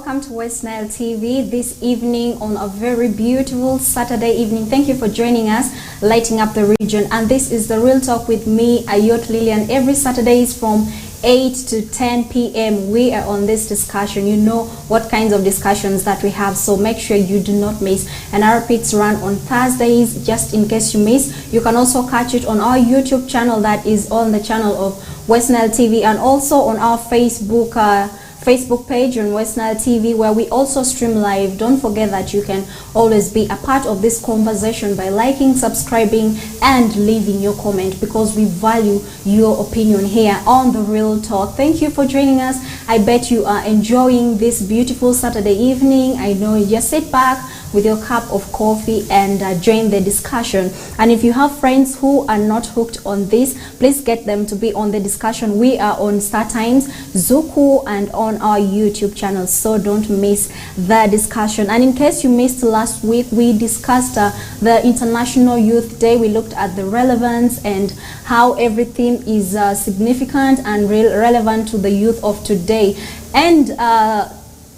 welcome to Westnile TV this evening on a very beautiful Saturday evening. Thank you for joining us, lighting up the region. And this is the Real Talk with me, Ayot, Lillian. Every Saturdays from 8 to 10 p.m. we are on this discussion. You know what kinds of discussions that we have, so make sure you do not miss. And our repeats run on Thursdays, just in case you miss. You can also catch it on our YouTube channel, that is on the channel of Westnile TV, and also on our Facebook page on Westnile TV, where we also stream live. Don't forget that you can always be a part of this conversation by liking, subscribing, and leaving your comment, because we value your opinion here on The Real Talk. Thank you for joining us. I bet you are enjoying this beautiful Saturday evening. I know you just sit back with your cup of coffee and join the discussion. And if you have friends who are not hooked on this, please get them to be on the discussion. We are on Star Times, Zuku, and on our YouTube channel, so don't miss the discussion. And in case you missed last week, we discussed the International Youth Day. We looked at the relevance and how everything is significant and relevant to the youth of today. And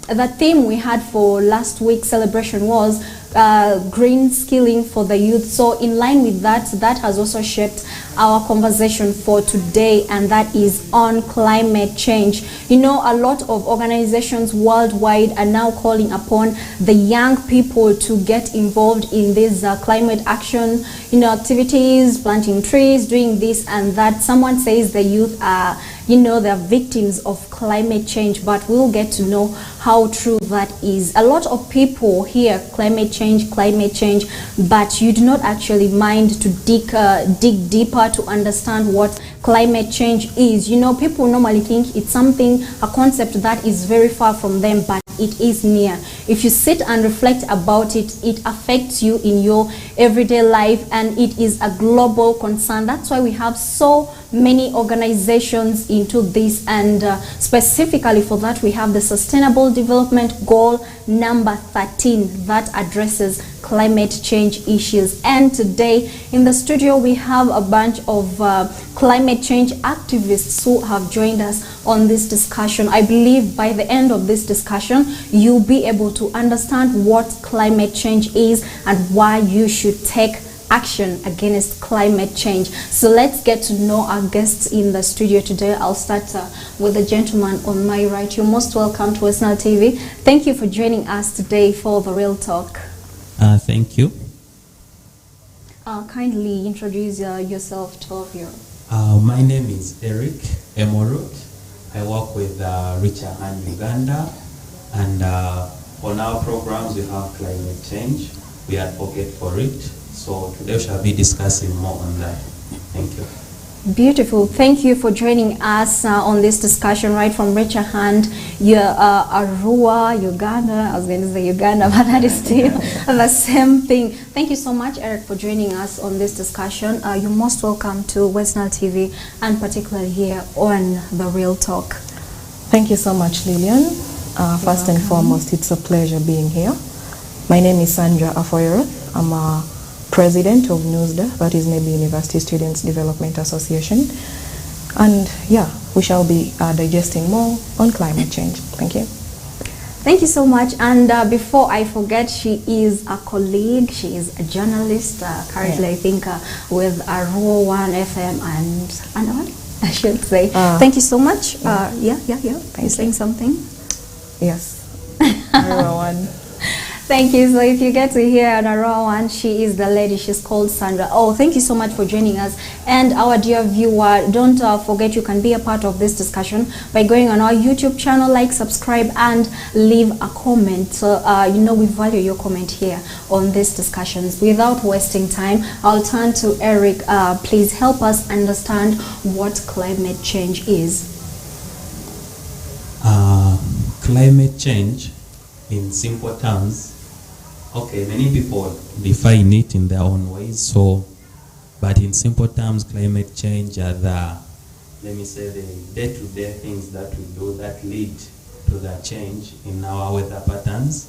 the theme we had for last week's celebration was green skilling for the youth. So in line with that, that has also shaped our conversation for today, and that is on climate change. You know, a lot of organizations worldwide are now calling upon the young people to get involved in these climate action, activities, planting trees, doing this and that. Someone says the youth are, they're victims of climate change, but we'll get to know how true that is. A lot of people hear climate change, but you do not actually mind to dig deeper to understand what climate change is. People normally think it's something, a concept that is very far from them, but it is near. If you sit and reflect about it, it affects you in your everyday life, and it is a global concern. That's why we have so many organizations into this, and specifically for that we have the Sustainable Development Goal number 13 that addresses climate change issues. And today in the studio we have a bunch of climate change activists who have joined us on this discussion. I believe by the end of this discussion you'll be able to understand what climate change is and why you should take action against climate change. So let's get to know our guests in the studio today. I'll start with the gentleman on my right. You're most welcome to Westnile TV. Thank you for joining us today for The Real Talk. Thank you. Kindly introduce yourself to all of you. My name is Eric Emorut. I work with Richard Hand Uganda, and on our programs we have climate change. We advocate for it. So today we shall be discussing more on that. Thank you. Beautiful. Thank you for joining us on this discussion right from Richard Hand. You're Arua, Uganda. I was going to say Uganda, but that is still the same thing. Thank you so much, Eric, for joining us on this discussion. You're most welcome to Westnile TV, and particularly here on The Real Talk. Thank you so much, Lillian. First and foremost, it's a pleasure being here. My name is Sandra Afoyero. I'm a president of NUSDA, that is Maybe University Students Development Association. And yeah, we shall be digesting more on climate change. Thank you. Thank you so much. And before I forget, she is a colleague, she is a journalist, currently I think with Arua 1 FM and what I should say. Thank you so much. Are you saying something? Yes, Arua 1. Thank you. So if you get to hear Arua 1, she is the lady. She's called Sandra. Oh, thank you so much for joining us. And our dear viewer, don't forget you can be a part of this discussion by going on our YouTube channel, like, subscribe, and leave a comment. So, we value your comment here on these discussions. Without wasting time, I'll turn to Eric. Please help us understand what climate change is. Climate change, in simple terms, okay, many people define it in their own ways. But in simple terms, climate change are the day-to-day things that we do that lead to the change in our weather patterns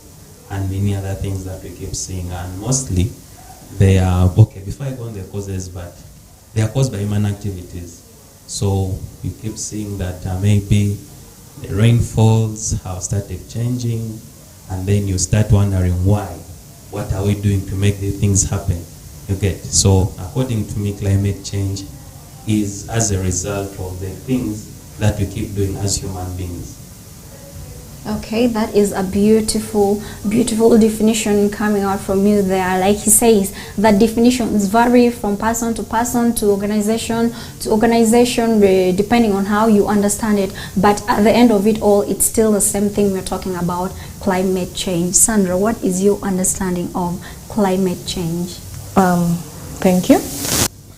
and many other things that we keep seeing. And mostly, they are, before I go on the causes, but they are caused by human activities. So you keep seeing that maybe the rainfalls have started changing, and then you start wondering why. What are we doing to make these things happen? You get. So according to me, climate change is as a result of the things that we keep doing as human beings. Okay, that is a beautiful, beautiful definition coming out from you there. Like he says, that definitions vary from person to organization, depending on how you understand it. But at the end of it all, it's still the same thing we're talking about, climate change. Sandra, what is your understanding of climate change? Thank you.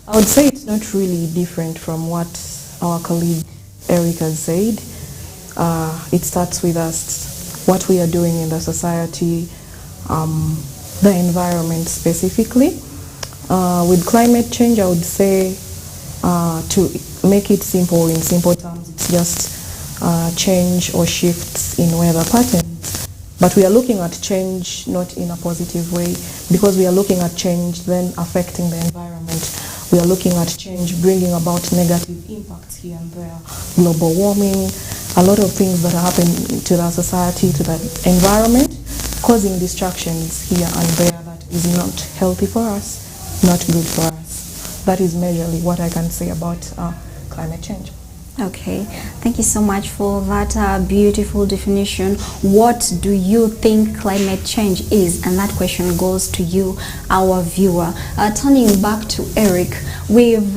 I would say it's not really different from what our colleague Eric has said. It starts with us, what we are doing in the society, the environment specifically. With climate change, I would say, to make it simple, in simple terms, it's just change or shifts in weather patterns. But we are looking at change not in a positive way, because we are looking at change then affecting the environment. We are looking at change bringing about negative impacts here and there, global warming, a lot of things that are happening to the society, to the environment, causing distractions here and there that is not healthy for us, not good for us. That is majorly what I can say about climate change. Okay, thank you so much for that beautiful definition. What do you think climate change is? And that question goes to you, our viewer. Turning back to Eric, we've,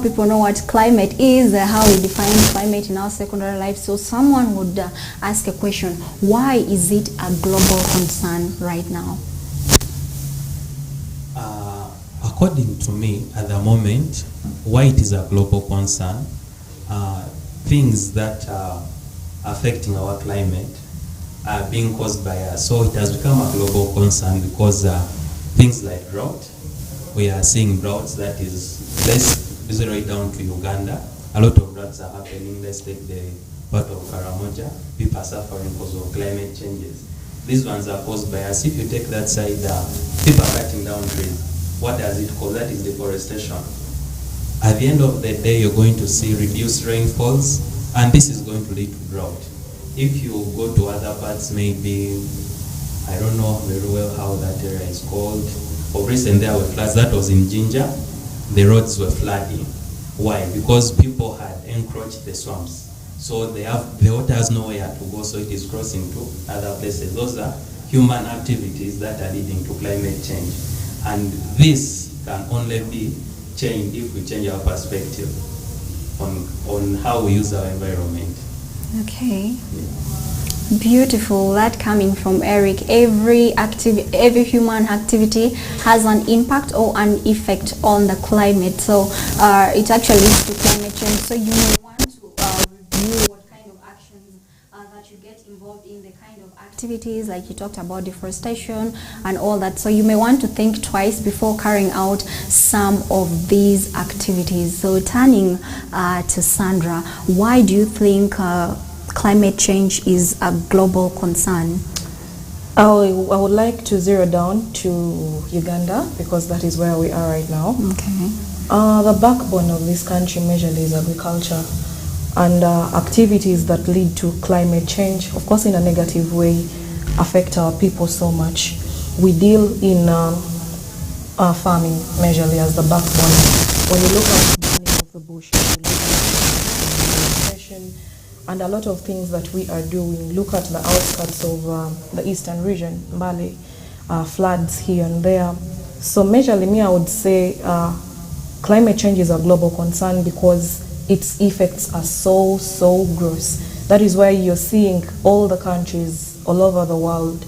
people know what climate is, how we define climate in our secondary life. So someone would ask a question, why is it a global concern right now? According to me, at the moment, why it is a global concern, things that are affecting our climate are being caused by us. So it has become a global concern because things like drought, we are seeing droughts that is, let's zero it down to Uganda. A lot of droughts are happening. Let's take the part of Karamoja. People are suffering because of climate changes. These ones are caused by us. If you take that side, people are cutting down trees. What does it cause? That is deforestation. At the end of the day, you're going to see reduced rainfalls, and this is going to lead to drought. If you go to other parts, maybe, I don't know very well how that area is called. Of recent, there were floods. That was in Ginger. The roads were flooding. Why? Because people had encroached the swamps. So the water has nowhere to go, so it is crossing to other places. Those are human activities that are leading to climate change. And this can only be change if we change our perspective on how we use our environment. Okay. Yeah. Beautiful. That coming from Eric. Every human activity has an impact or an effect on the climate. So it actually leads to climate change. So you may want to review what kind of actions that you get involved in, the kind of activities, like you talked about deforestation and all that. So you may want to think twice before carrying out some of these activities. So turning to Sandra, why do you think climate change is a global concern? I would like to zero down to Uganda, because that is where we are right now. Okay. The backbone of this country majorly is agriculture, and activities that lead to climate change, of course in a negative way, affect our people so much. We deal in farming majorly as the backbone. When you look at the burning of the bush, you look at deforestation, and a lot of things that we are doing. Look at the outskirts of the eastern region, Mbale, floods here and there. So majorly, I would say climate change is a global concern because its effects are so gross. That is why you're seeing all the countries all over the world,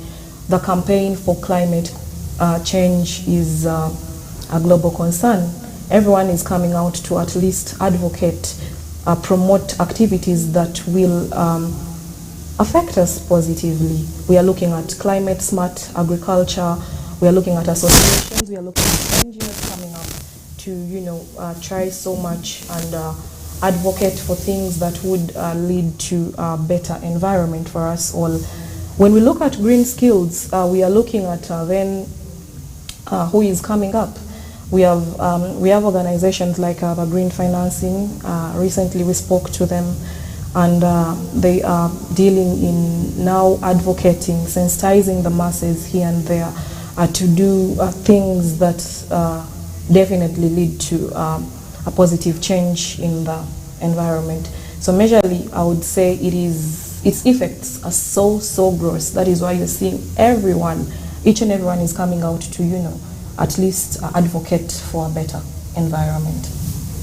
the campaign for climate change is a global concern. Everyone is coming out to at least advocate, promote activities that will affect us positively. We are looking at climate smart agriculture. We are looking at associations. We are looking at NGOs coming up to try so much and advocate for things that would lead to a better environment for us all. When we look at green skills, we are looking at then who is coming up. We have organizations like the Green Financing. Recently we spoke to them. and they are dealing in now advocating, sensitizing the masses here and there to do things that definitely lead to a positive change in the environment. So majorly, I would say its effects are so gross. That is why you're seeing each and everyone is coming out to, at least advocate for a better environment.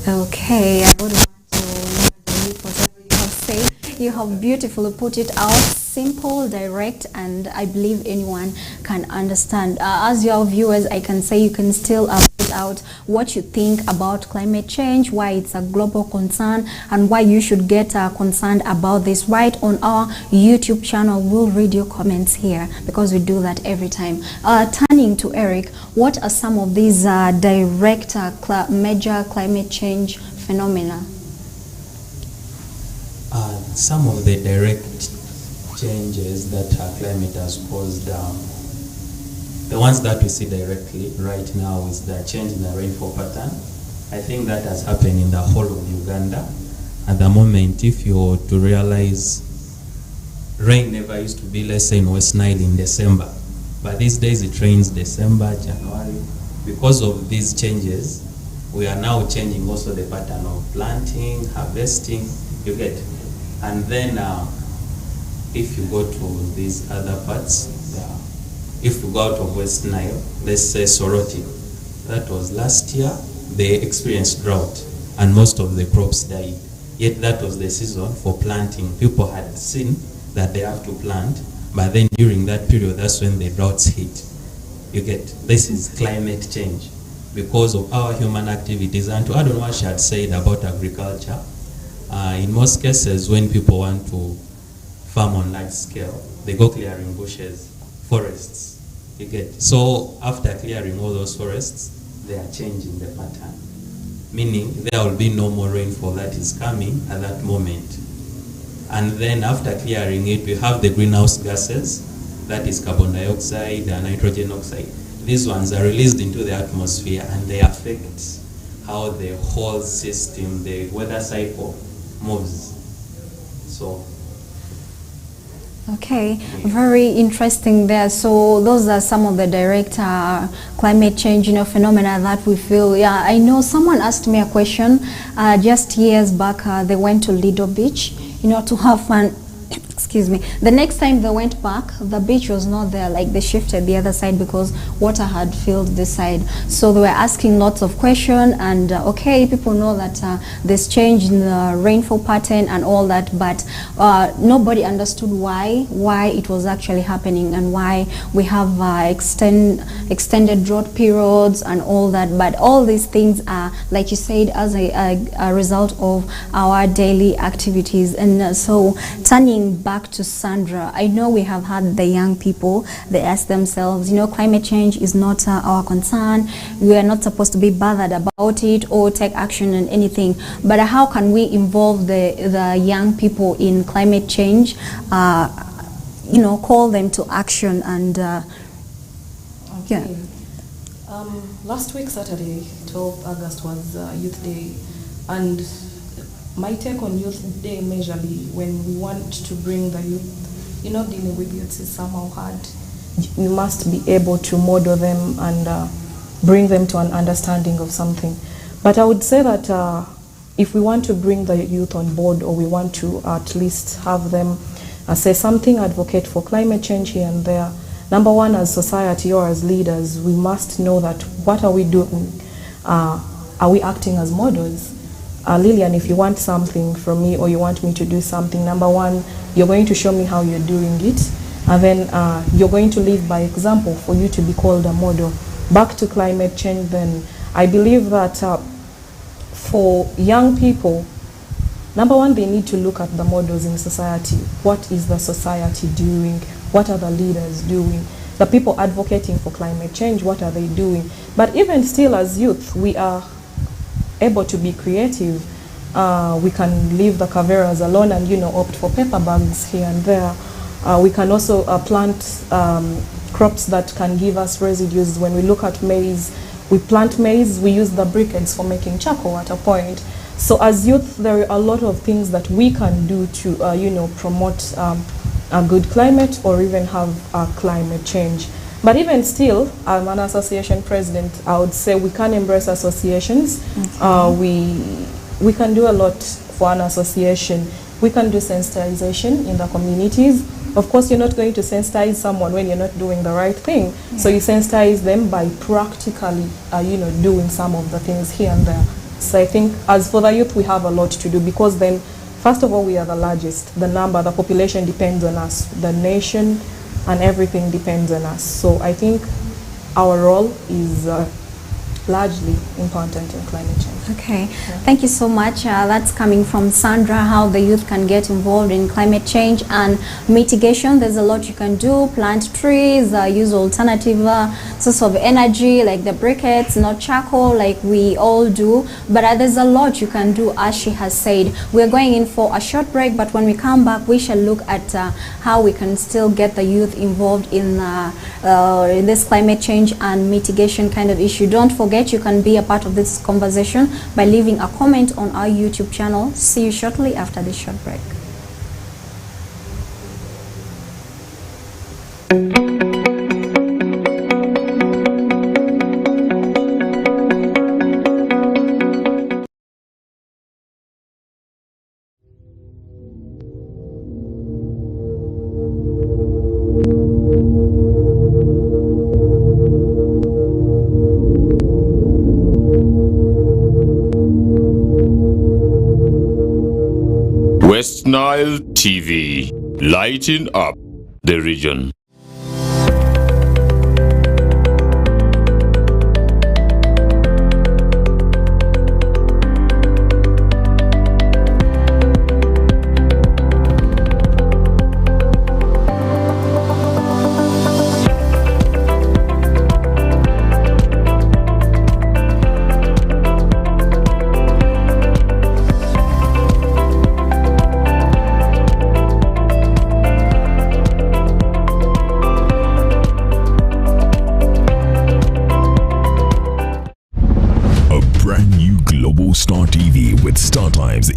Okay, I would want to read whatever you have said. You have beautifully put it out, simple, direct, and I believe anyone can understand. As your viewers, I can say you can still put out what you think about climate change, why it's a global concern, and why you should get concerned about this. Right on our YouTube channel, we'll read your comments here because we do that every time. Turning to Eric, what are some of these direct major climate change phenomena? Some of the direct changes that climate has caused, the ones that we see directly right now is the change in the rainfall pattern. I think that has happened in the whole of Uganda. At the moment, if you're to realize, rain never used to be, let's say, in Westnile in December. But these days it rains December, January. Because of these changes, we are now changing also the pattern of planting, harvesting, you get. And then if you go to these other parts, if you go out of West Nile, let's say Soroti, that was last year, they experienced drought and most of the crops died. Yet that was the season for planting. People had seen that they have to plant, but then during that period, that's when the droughts hit. You get, this is climate change because of our human activities. And to add on what she had said about agriculture, in most cases when people want to farm on large scale, they go clearing bushes, forests, you get. So after clearing all those forests, they are changing the pattern, meaning there will be no more rainfall that is coming at that moment. And then after clearing it, we have the greenhouse gases, that is carbon dioxide and nitrogen oxide. These ones are released into the atmosphere and they affect how the whole system, the weather cycle moves. So okay, very interesting there. So those are some of the direct climate change, phenomena that we feel. Yeah, I know someone asked me a question just years back. They went to Lido Beach, to have fun. Excuse me. The next time they went back, the beach was not there. Like, they shifted the other side because water had filled this side. So they were asking lots of questions, and okay, people know that there's change in the rainfall pattern and all that, but nobody understood why it was actually happening and why we have extended drought periods and all that. But all these things are, like you said, as a result of our daily activities. And so turning back to Sandra, I know we have had the young people, they ask themselves, climate change is not our concern, we are not supposed to be bothered about it or take action on anything. But how can we involve the young people in climate change, call them to action? And yeah. Last week, Saturday, 12 August, was Youth Day, and my take on Youth Day majorly, when we want to bring the youth, dealing with youth is somehow hard. You must be able to model them and bring them to an understanding of something. But I would say that if we want to bring the youth on board, or we want to at least have them say something, advocate for climate change here and there, number one, as society or as leaders, we must know that what are we doing? Are we acting as models? Lillian, if you want something from me or you want me to do something, number one, you're going to show me how you're doing it, and then you're going to live by example for you to be called a model. Back to climate change, then I believe that for young people, number one, they need to look at the models in society. What is the society doing? What are the leaders doing? The people advocating for climate change, what are they doing? But even still, as youth, we are able to be creative. We can leave the caveras alone and opt for paper bags here and there. We can also plant crops that can give us residues. When we look at maize, we plant maize, we use the briquettes for making charcoal at a point. So as youth, there are a lot of things that we can do to, promote a good climate or even have climate change. But even still, I'm an association president. I would say we can embrace associations. We can do a lot for an association. We can do sensitization in the communities. Of course, you're not going to sensitize someone when you're not doing the right thing. Yeah. So you sensitize them by practically, doing some of the things here and there. So I think as for the youth, we have a lot to do, because then, first of all, we are the largest. The population depends on us. The nation and everything depends on us. So I think our role is largely important in climate change. Okay, yeah. Thank you so much. That's coming from Sandra, how the youth can get involved in climate change and mitigation. There's a lot you can do: plant trees, use alternative source of energy like the briquettes, not charcoal like we all do. But there's a lot you can do, as she has said. We're going in for a short break, but when we come back, we shall look at how we can still get the youth involved in this climate change and mitigation kind of issue. Don't forget, you can be a part of this conversation by leaving a comment on our YouTube channel. See you shortly after this short break. Westnile TV, lighting up the region.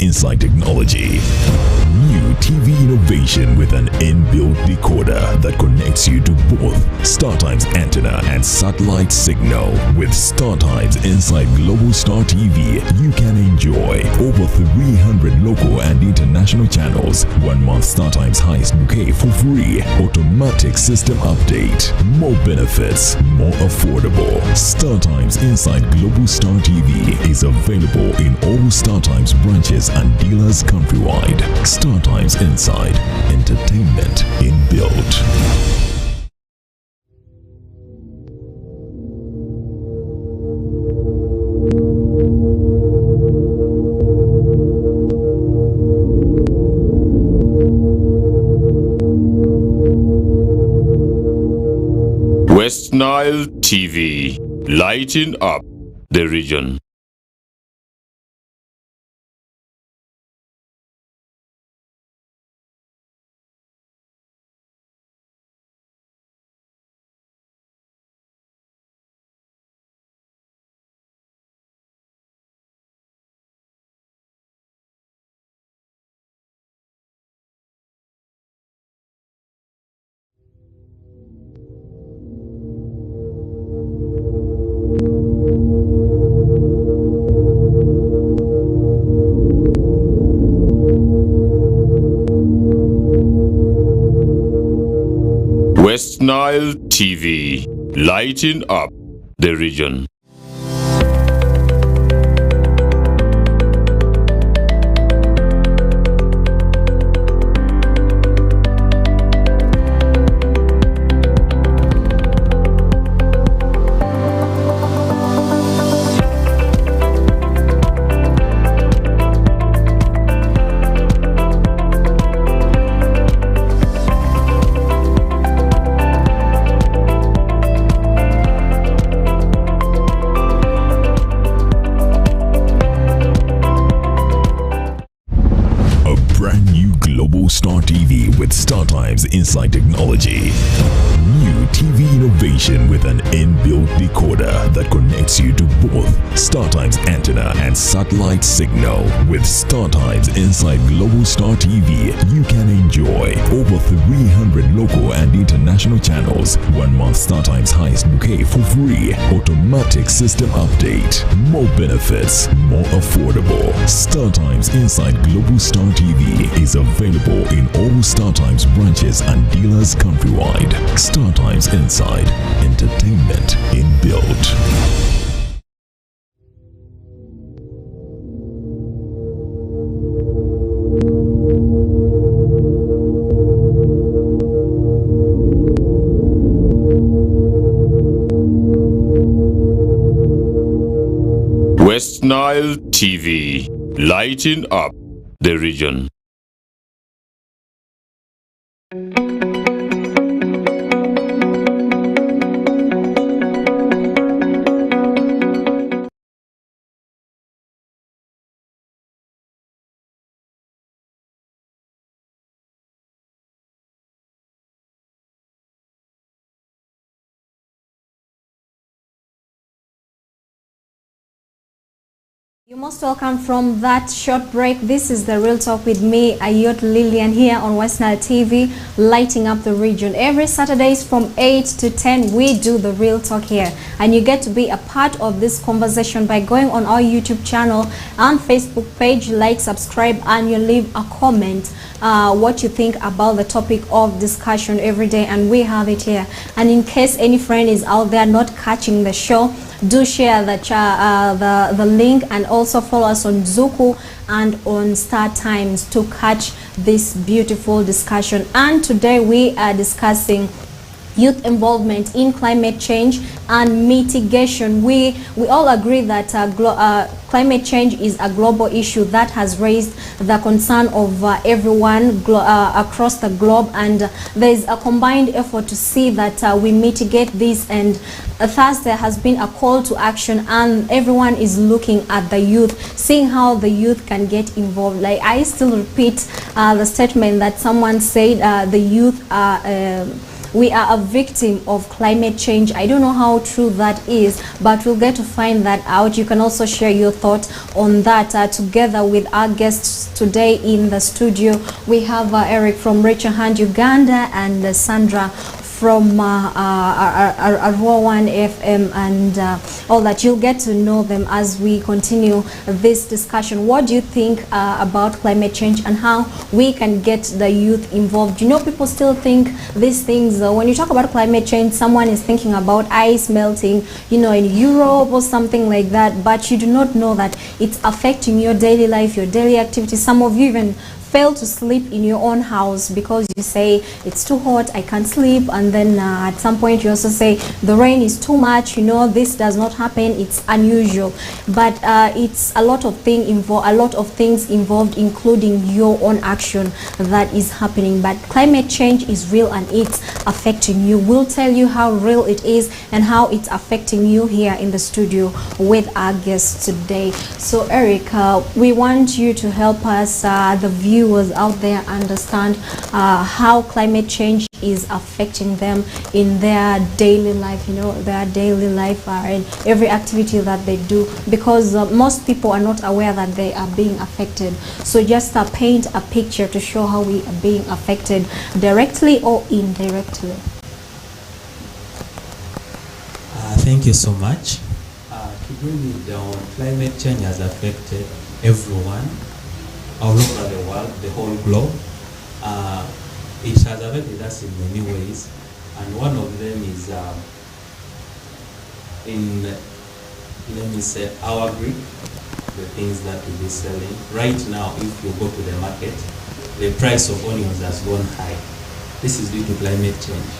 Inside technology. New TV innovation with an inbuilt decoder that connects you to both StarTimes antenna and satellite signal. With StarTimes inside Global Star TV, you can enjoy over 300 local and international channels, 1 month StarTimes highest bouquet for free, automatic system update, more benefits, more affordable. StarTimes inside Global Star TV is available in all StarTimes branches and dealers countrywide. StarTimes Inside, entertainment inbuilt. Westnile TV, lighting up the region. Westnile TV, lighting up the region. Star TV with StarTimes Inside Technology. New TV innovation with an inbuilt decoder that connects you to both StarTimes antenna and satellite signal. With StarTimes Inside Global Star TV, you can enjoy over 300 local and international channels, 1 month StarTimes highest bouquet for free, automatic system update, more benefits, more affordable. StarTimes Inside Global Star TV is available in all StarTimes branches and dealers countrywide. StarTimes Inside, entertainment inbuilt. Westnile TV, lighting up the region. You're most welcome from that short break. This is the Real Talk with me, Ayot Lillian, here on Westnile TV, lighting up the region. Every Saturdays from 8 to 10, we do the Real Talk here. And you get to be a part of this conversation by going on our YouTube channel and Facebook page, like, subscribe, and you leave a comment what you think about the topic of discussion every day, and we have it here. And in case any friend is out there not catching the show, do share the link, and also follow us on Zuku and on StarTimes to catch this beautiful discussion. And today we are discussing youth involvement in climate change and mitigation. We all agree that climate change is a global issue that has raised the concern of everyone across the globe, and there is a combined effort to see that we mitigate this, and thus there has been a call to action, and everyone is looking at the youth, seeing how the youth can get involved. Like, I still repeat the statement that someone said, the youth are we are a victim of climate change. I don't know how true that is, but we'll get to find that out. You can also share your thoughts on that together with our guests today in the studio. We have Eric from Richer Hand, Uganda, and Sandra from Arua 1 FM, and all that. You'll get to know them as we continue this discussion. What do you think about climate change and how we can get the youth involved? You know, people still think these things, when you talk about climate change, someone is thinking about ice melting, you know, in Europe or something like that, but you do not know that it's affecting your daily life, your daily activities. Some of you even fail to sleep in your own house because you say it's too hot, I can't sleep, and then at some point you also say the rain is too much, you know, this does not happen, it's unusual. But it's a lot of things involved, including your own action that is happening. But climate change is real and it's affecting you. We'll tell you how real it is and how it's affecting you here in the studio with our guests today. So Eric, we want you to help us, the viewers out there, understand how climate change is affecting them in their daily life, you know, and every activity that they do, because most people are not aware that they are being affected. So just paint a picture to show how we are being affected directly or indirectly. Thank you so much. To bring it down, climate change has affected everyone all over the world, the whole globe. It has affected us in many ways, and one of them is in, let me say, our Greek, the things that we be selling. Right now, if you go to the market, the price of onions has gone high. This is due to climate change.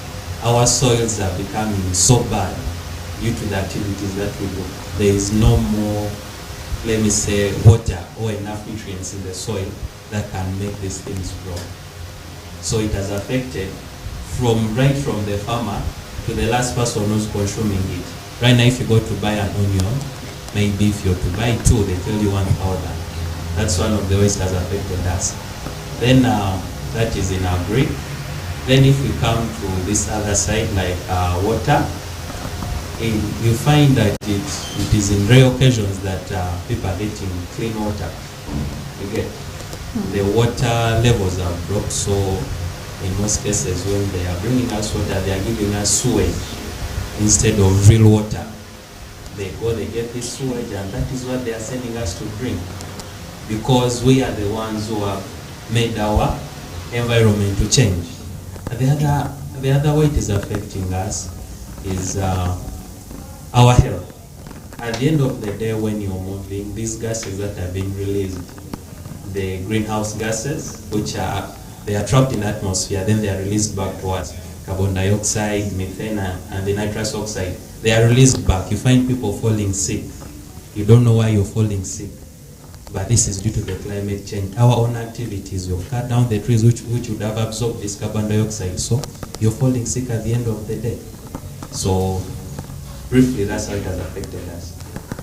Our soils are becoming so bad due to the activities that we do. There is no more, let me say, water or enough nutrients in the soil that can make these things grow. So it has affected right from the farmer to the last person who's consuming it. Right now, if you go to buy an onion, maybe if you're to buy two, they tell you 1,000. That's one of the ways it has affected us. Then that is in our brick. Then if we come to this other side, like water, you find that it is in rare occasions that people are getting clean water. You get the water levels are dropped, so in most cases when they are bringing us water, they are giving us sewage instead of real water. They get this sewage, and that is what they are sending us to drink, because we are the ones who have made our environment to change. The other way it is affecting us is our health. At the end of the day, when you're moving, these gases that are being released, the greenhouse gases, which they are trapped in the atmosphere, then they are released back towards carbon dioxide, methane, and the nitrous oxide. They are released back. You find people falling sick. You don't know why you're falling sick, but this is due to the climate change. Our own activities, you've cut down the trees which would have absorbed this carbon dioxide, so you're falling sick at the end of the day. So briefly, that's how it has affected us.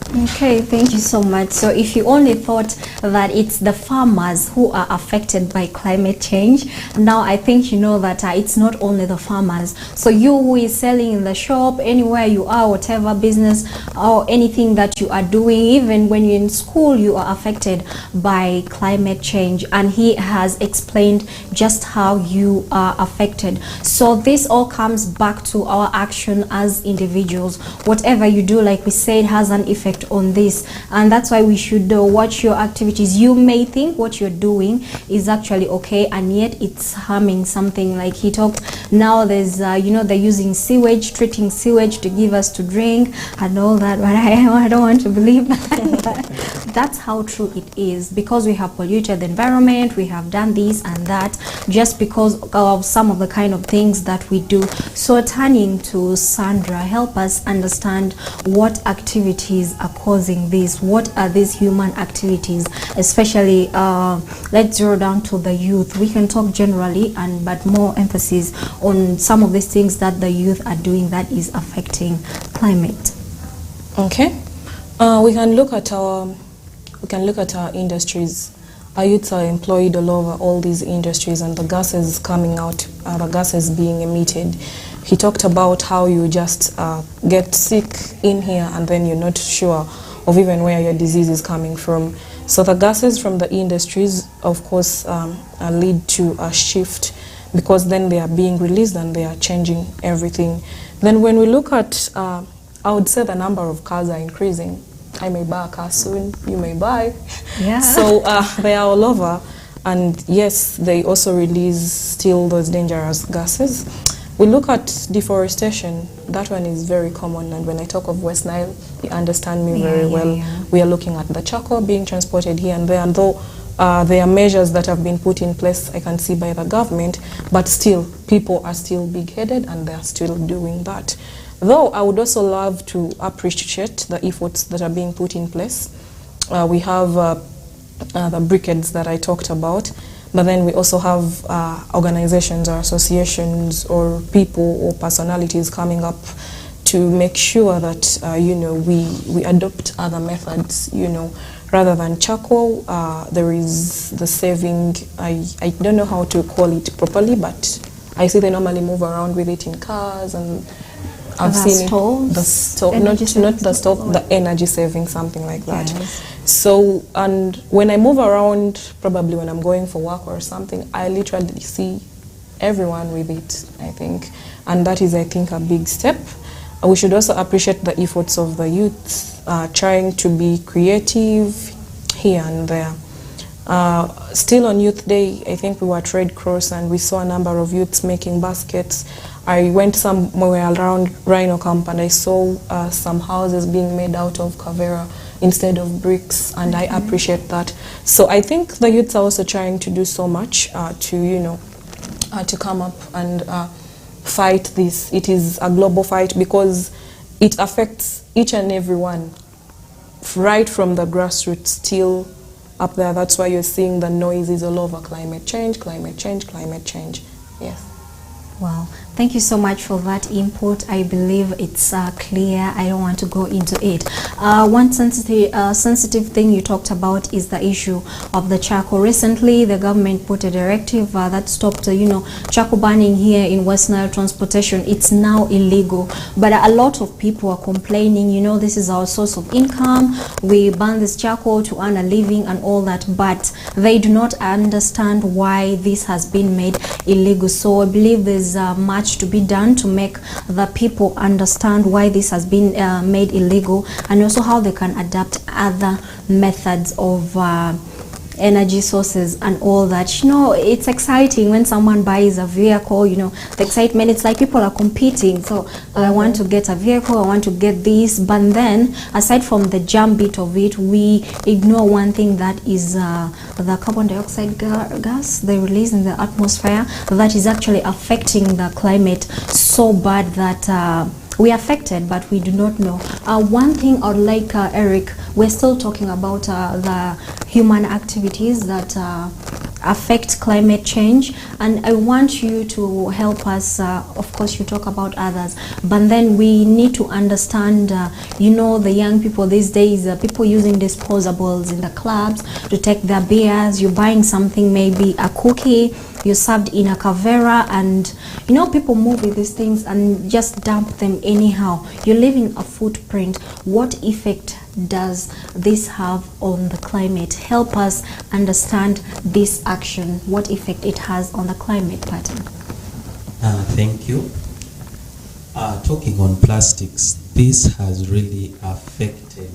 Okay, thank you so much. So if you only thought that it's the farmers who are affected by climate change, now I think you know that it's not only the farmers. So you who is selling in the shop, anywhere you are, whatever business or anything that you are doing, even when you're in school, you are affected by climate change. And he has explained just how you are affected. So this all comes back to our action as individuals. Whatever you do, like we said, has an effect on this, and that's why we should watch your activities. You may think what you're doing is actually okay, and yet it's harming something. Like he talked, now there's you know, they're using sewage, treating sewage to give us to drink and all that, but I don't want to believe that. That's how true it is, because we have polluted the environment, we have done this and that just because of some of the kind of things that we do. So turning to Sandra, help us understand what activities are causing this. What are these human activities, especially let's zero down to the youth. We can talk generally, but more emphasis on some of these things that the youth are doing that is affecting climate. Okay, we can look at our industries. Our youths are employed all over all these industries, and the gases coming out, the gases being emitted. He talked about how you just get sick in here and then you're not sure of even where your disease is coming from. So the gases from the industries, of course, lead to a shift, because then they are being released and they are changing everything. Then when we look at, I would say the number of cars are increasing. I may buy a car soon, you may buy. Yeah. So they are all over, and yes, they also release still those dangerous gases. We look at deforestation. That one is very common, and when I talk of Westnile, you understand me very well. Yeah. We are looking at the charcoal being transported here and there, and though there are measures that have been put in place, I can see, by the government, but still, people are still big-headed and they are still doing that. Though I would also love to appreciate the efforts that are being put in place. We have the brigades that I talked about, but then we also have organizations or associations or people or personalities coming up to make sure that you know, we adopt other methods. You know, rather than charcoal, there is the saving. I don't know how to call it properly, but I see they normally move around with it in cars, and I've seen it, the stove, not the stove, the energy saving, something like that. Yes. So, and when I move around, probably when I'm going for work or something, I literally see everyone with it, I think. And that is, I think, a big step. We should also appreciate the efforts of the youth, trying to be creative here and there. Still on Youth Day, I think we were at Red Cross and we saw a number of youths making baskets. I went somewhere around Rhino Camp and I saw some houses being made out of kavera instead of bricks, and I appreciate that. So I think the youths are also trying to do so much to, you know, to come up and fight this. It is a global fight because it affects each and every one, right from the grassroots still up there. That's why you're seeing the noises all over: climate change, climate change, climate change. Yes. Wow. Thank you so much for that input. I believe it's clear. I don't want to go into it. One sensitive thing you talked about is the issue of the charcoal. Recently, the government put a directive that stopped, charcoal burning here in Westnile transportation. It's now illegal. But a lot of people are complaining, this is our source of income. We burn this charcoal to earn a living and all that. But they do not understand why this has been made illegal. So I believe there's much to be done to make the people understand why this has been made illegal, and also how they can adapt other methods of energy sources and all that. It's exciting when someone buys a vehicle, the excitement, it's like people are competing. So I want to get a vehicle, I want to get this, but then aside from the jam bit of it, we ignore one thing, that is the carbon dioxide gas they release in the atmosphere, that is actually affecting the climate so bad that we are affected, but we do not know. One thing I'd like, Eric, we're still talking about the human activities that affect climate change, and I want you to help us. Of course, you talk about others, but then we need to understand, the young people these days, people using disposables in the clubs to take their beers. You're buying something, maybe a cookie, you're served in a cavera, and people move with these things and just dump them anyhow. You're leaving a footprint. What effect does this have on the climate? Help us understand this action, what effect it has on the climate pattern. Thank you. Talking on plastics, this has really affected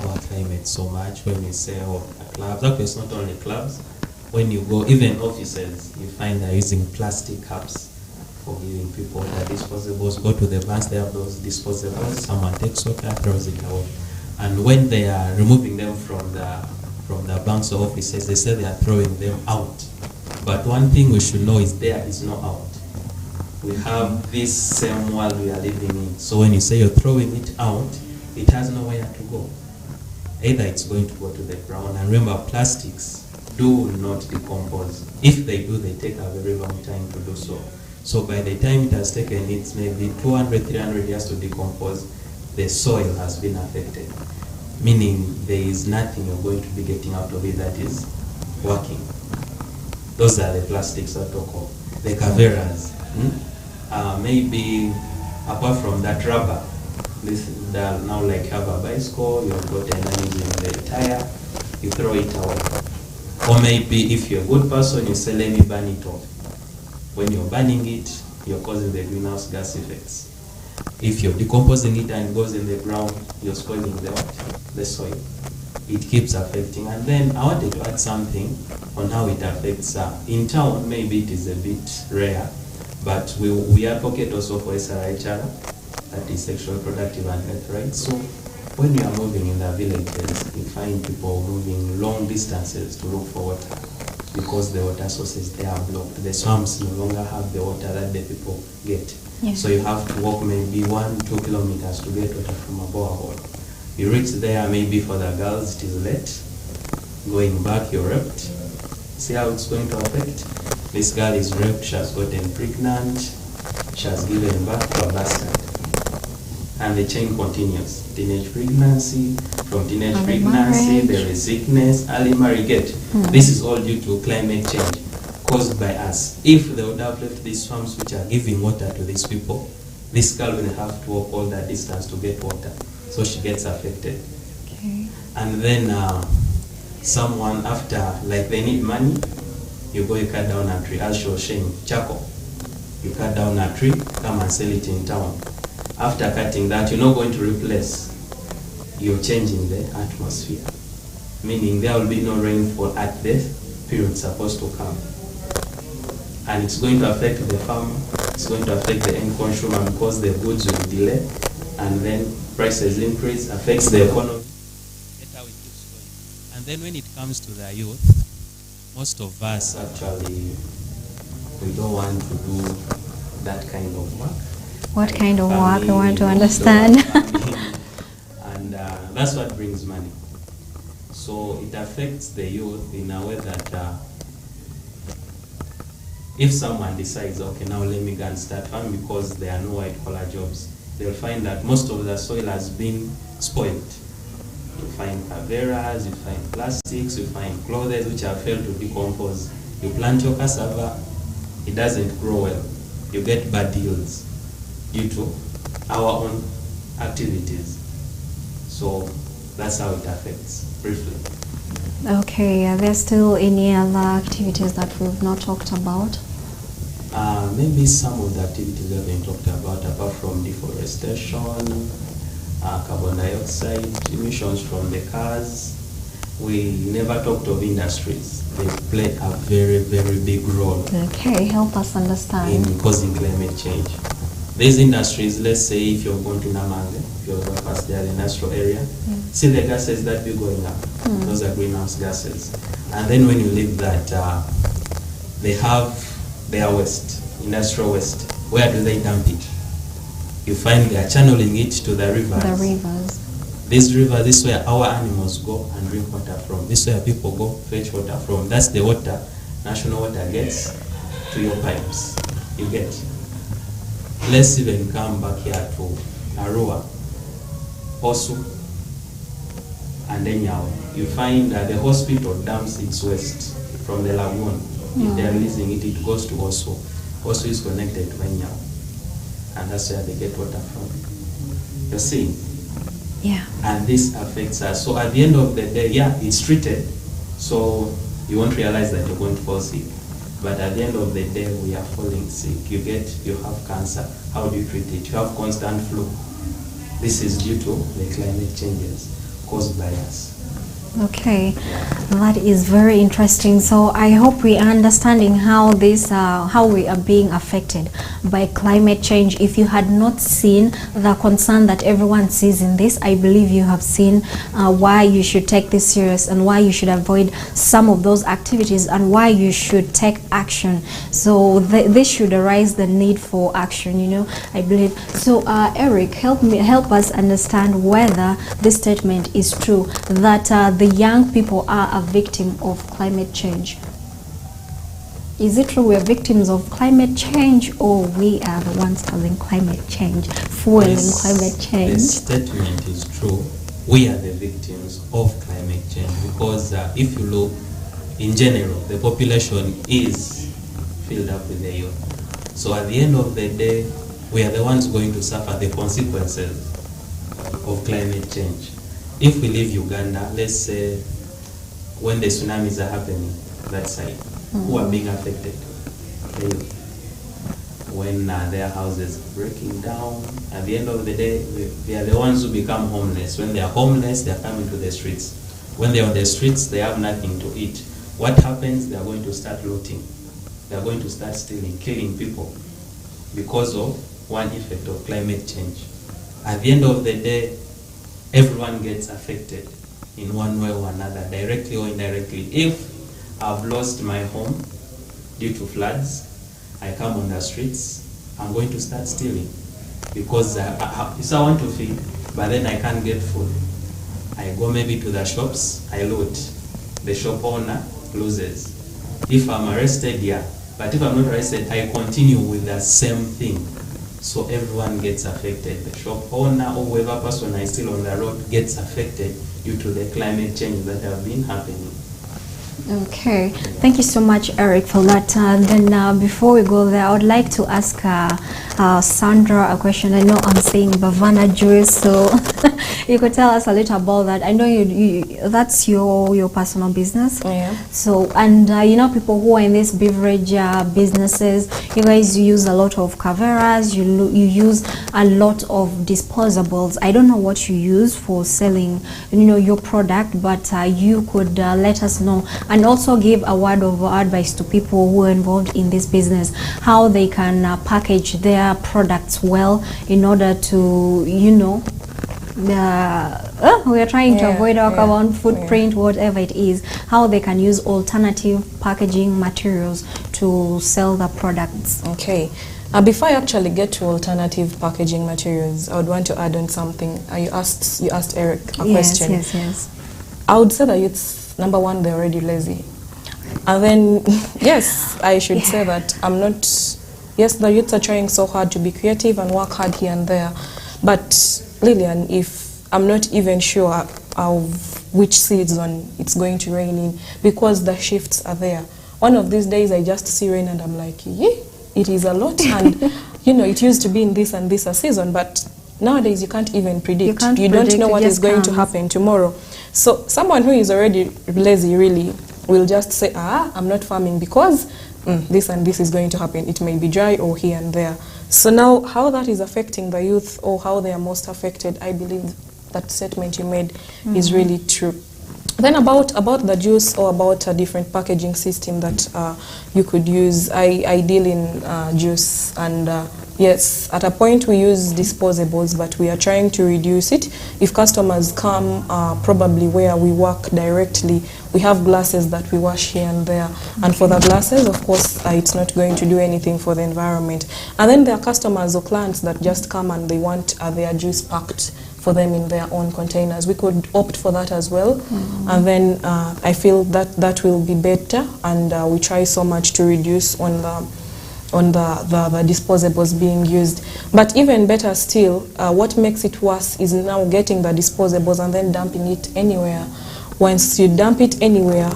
our climate so much. When we say clubs, actually it's not only clubs. When you go, even offices, you find they're using plastic cups for giving people water. Disposables, go to the banks, they have those disposables. Someone takes water, throws it away. And when they are removing them from the banks or offices, they say they are throwing them out. But one thing we should know is there is no out. We have this same world we are living in. So when you say you're throwing it out, it has nowhere to go. Either it's going to go to the ground. And remember, plastics do not decompose. If they do, they take a very long time to do so. So by the time it has taken, it's maybe 200, 300 years to decompose, the soil has been affected. Meaning there is nothing you're going to be getting out of it that is working. Those are the plastics I talk of. The caveras. Maybe apart from that, rubber. This now like have a bicycle, you've got energy in the tire, you throw it away. Or maybe if you're a good person, you say, let me burn it off. When you're burning it, you're causing the greenhouse gas effects. If you're decomposing it and it goes in the ground, you're spoiling the soil. It keeps affecting. And then I wanted to add something on how it affects. In town, maybe it is a bit rare, but we advocate also for SRHR, that is sexual, reproductive and health rights. So when you are moving in the villages, you find people moving long distances to look for water because the water sources they are blocked. The swamps no longer have the water that the people get. Yeah. So you have to walk maybe 1-2 kilometers to get water from a borehole. You reach there, maybe for the girls it is late. Going back, you're raped. See how it's going to affect? This girl is raped, she has gotten pregnant, she has given birth to a bastard. And the chain continues. Teenage pregnancy, from teenage early pregnancy, marriage. there is sickness, early marriage. This is all due to climate change caused by us. If they would have left these farms which are giving water to these people, this girl will have to walk all that distance to get water. So she gets affected. Okay. And then someone after, like they need money, you go, you cut down a tree. I'll show Shane, charcoal. You cut down a tree, come and sell it in town. After cutting that, you're not going to replace. You're changing the atmosphere. Meaning there will be no rainfall at the period supposed to come. And it's going to affect the farmer, it's going to affect the end consumer because the goods will delay, and then prices increase, affects the economy. That's how it keeps going. And then when it comes to the youth, most of us actually, we don't want to do that kind of work. What kind of work? I want to understand. And that's what brings money. So it affects the youth in a way that If someone decides, okay, now let me go and start farming because there are no white collar jobs, they'll find that most of the soil has been spoiled. You find caveras, you find plastics, you find clothes which have failed to decompose. You plant your cassava, it doesn't grow well. You get bad yields due to our own activities. So that's how it affects, briefly. Okay, are there still any other activities that we've not talked about? Maybe some of the activities that have been talked about, apart from deforestation, carbon dioxide emissions from the cars. We never talked of industries. They play a very, very big role. Okay, help us understand. In causing climate change. These industries, let's say if you're going to Namange, if you're going past there, the industrial area, see the gases that be going up. Those are greenhouse gases. And then when you leave that, they have their waste, industrial waste. Where do they dump it? You find they are channeling it to the rivers. The rivers. This river, this is where our animals go and drink water from. This is where people go fetch water from. That's the water national water gets to your pipes. You get. Let's even come back here to Arua, Osu, and then you find that the hospital dumps its waste from the lagoon. If they are releasing it, it goes to Osu. Osu is connected to Enyao, and that's where they get water from. You see? Yeah. And this affects us. So at the end of the day, yeah, it's treated, so you won't realize that you're going to fall sick. But at the end of the day, we are falling sick. You have cancer. How do you treat it? You have constant flu. This is due to the climate changes caused by us. Okay, that is very interesting. So I hope we are understanding how we are being affected by climate change. If you had not seen the concern that everyone sees in this, I believe you have seen why you should take this serious and why you should avoid some of those activities and why you should take action. So this should arise the need for action, you know, I believe. So Eric, help us understand whether this statement is true, that the young people are a victim of climate change. Is it true we are victims of climate change, or we are the ones causing climate change, fueling climate change? The statement is true. We are the victims of climate change because if you look in general, the population is filled up with the youth. So at the end of the day, we are the ones going to suffer the consequences of climate change. If we leave Uganda, let's say when the tsunamis are happening, that side, who are being affected? The youth. When their houses are breaking down, at the end of the day, they are the ones who become homeless. When they are homeless, they are coming to the streets. When they are on the streets, they have nothing to eat. What happens? They are going to start looting. They are going to start stealing, killing people because of one effect of climate change. At the end of the day, everyone gets affected in one way or another, directly or indirectly. If I've lost my home due to floods, I come on the streets, I'm going to start stealing because I want to feed, but then I can't get food. I go maybe to the shops, I loot. The shop owner loses. If I'm arrested, yeah. But if I'm not arrested, I continue with the same thing. So everyone gets affected. The shop owner or whoever person is still on the road gets affected due to the climate change that have been happening. Okay, thank you so much, Eric, for that. Then before we go there, I would like to ask Sandra a question. I know I'm saying Bavana Juice, so you could tell us a little about that. I know you that's your personal business. Yeah. So, and you know, people who are in these beverage businesses, you guys use a lot of caveras, you use a lot of disposables. I don't know what you use for selling, you know, your product, but you could let us know. And also give a word of advice to people who are involved in this business, how they can package their products well in order to, you know, we are trying to avoid our carbon footprint, whatever it is, how they can use alternative packaging materials to sell the products. Okay. Before I actually get to alternative packaging materials, I would want to add on something. You asked Eric a question. Yes. I would say that it's number one, they're already lazy. And then, yes, I should say that I'm not, yes, the youths are trying so hard to be creative and work hard here and there. But Lillian, if I'm not even sure of which season it's going to rain in, because the shifts are there. One of these days I just see rain and I'm like, yeah, it is a lot. And, you know, it used to be in this and this a season, but nowadays you can't even predict. You don't know what is going to happen tomorrow. So someone who is already lazy really will just say, I'm not farming because this and this is going to happen. It may be dry or here and there. So now how that is affecting the youth or how they are most affected, I believe that statement you made is really true. Then about the juice or about a different packaging system that you could use, I deal in juice, and yes, at a point we use disposables, but we are trying to reduce it. If customers come probably where we work directly, we have glasses that we wash here and there. And for the glasses, of course, it's not going to do anything for the environment. And then there are customers or clients that just come and they want their juice packed for them in their own containers. We could opt for that as well. And then I feel that will be better, and we try so much to reduce on the disposables being used. But even better still, what makes it worse is now getting the disposables and then dumping it anywhere. Once you dump it anywhere,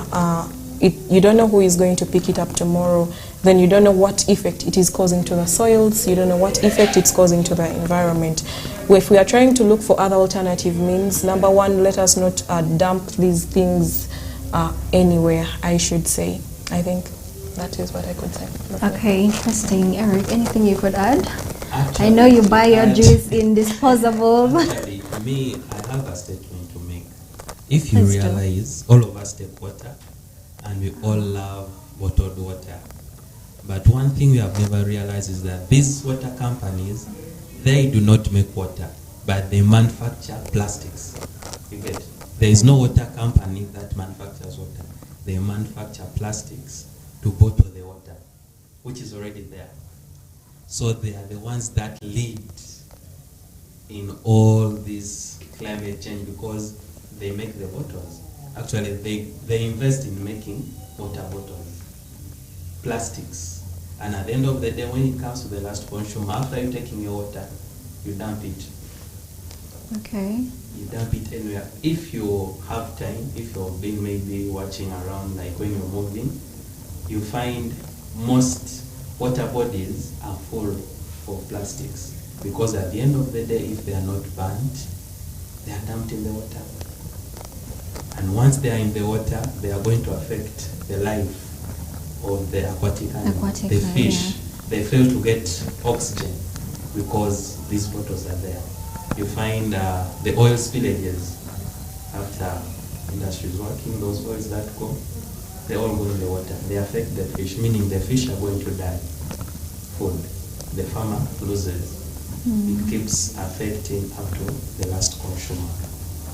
you don't know who is going to pick it up tomorrow. Then you don't know what effect it is causing to the soils. You don't know what effect it's causing to the environment. If we are trying to look for other alternative means, number one, let us not dump these things anywhere, I should say. I think that is what I could say. Okay, interesting. Eric, anything you could add? Actually, I know you buy your juice in disposables. Actually, for me, I have a statement to make. If you realize, all of us take water, and we all love bottled water. But one thing we have never realized is that these water companies, they do not make water, but they manufacture plastics. You get it? There is no water company that manufactures water. They manufacture plastics to bottle the water, which is already there. So they are the ones that lead in all this climate change because they make the bottles. Actually, they invest in making water bottles, plastics. And at the end of the day, when it comes to the last consumer, after you taking your water, you dump it. Okay. You dump it anywhere. If you have time, if you've been maybe watching around, like when you're moving, you find most water bodies are full of plastics. Because at the end of the day, if they are not burnt, they are dumped in the water. And once they are in the water, they are going to affect the life of the aquatic animal, the fish. Yeah. They fail to get oxygen because these bottles are there. You find the oil spillages after industries working, those oils that go, they all go in the water. They affect the fish, meaning the fish are going to die. Food. The farmer loses. It keeps affecting up to the last consumer.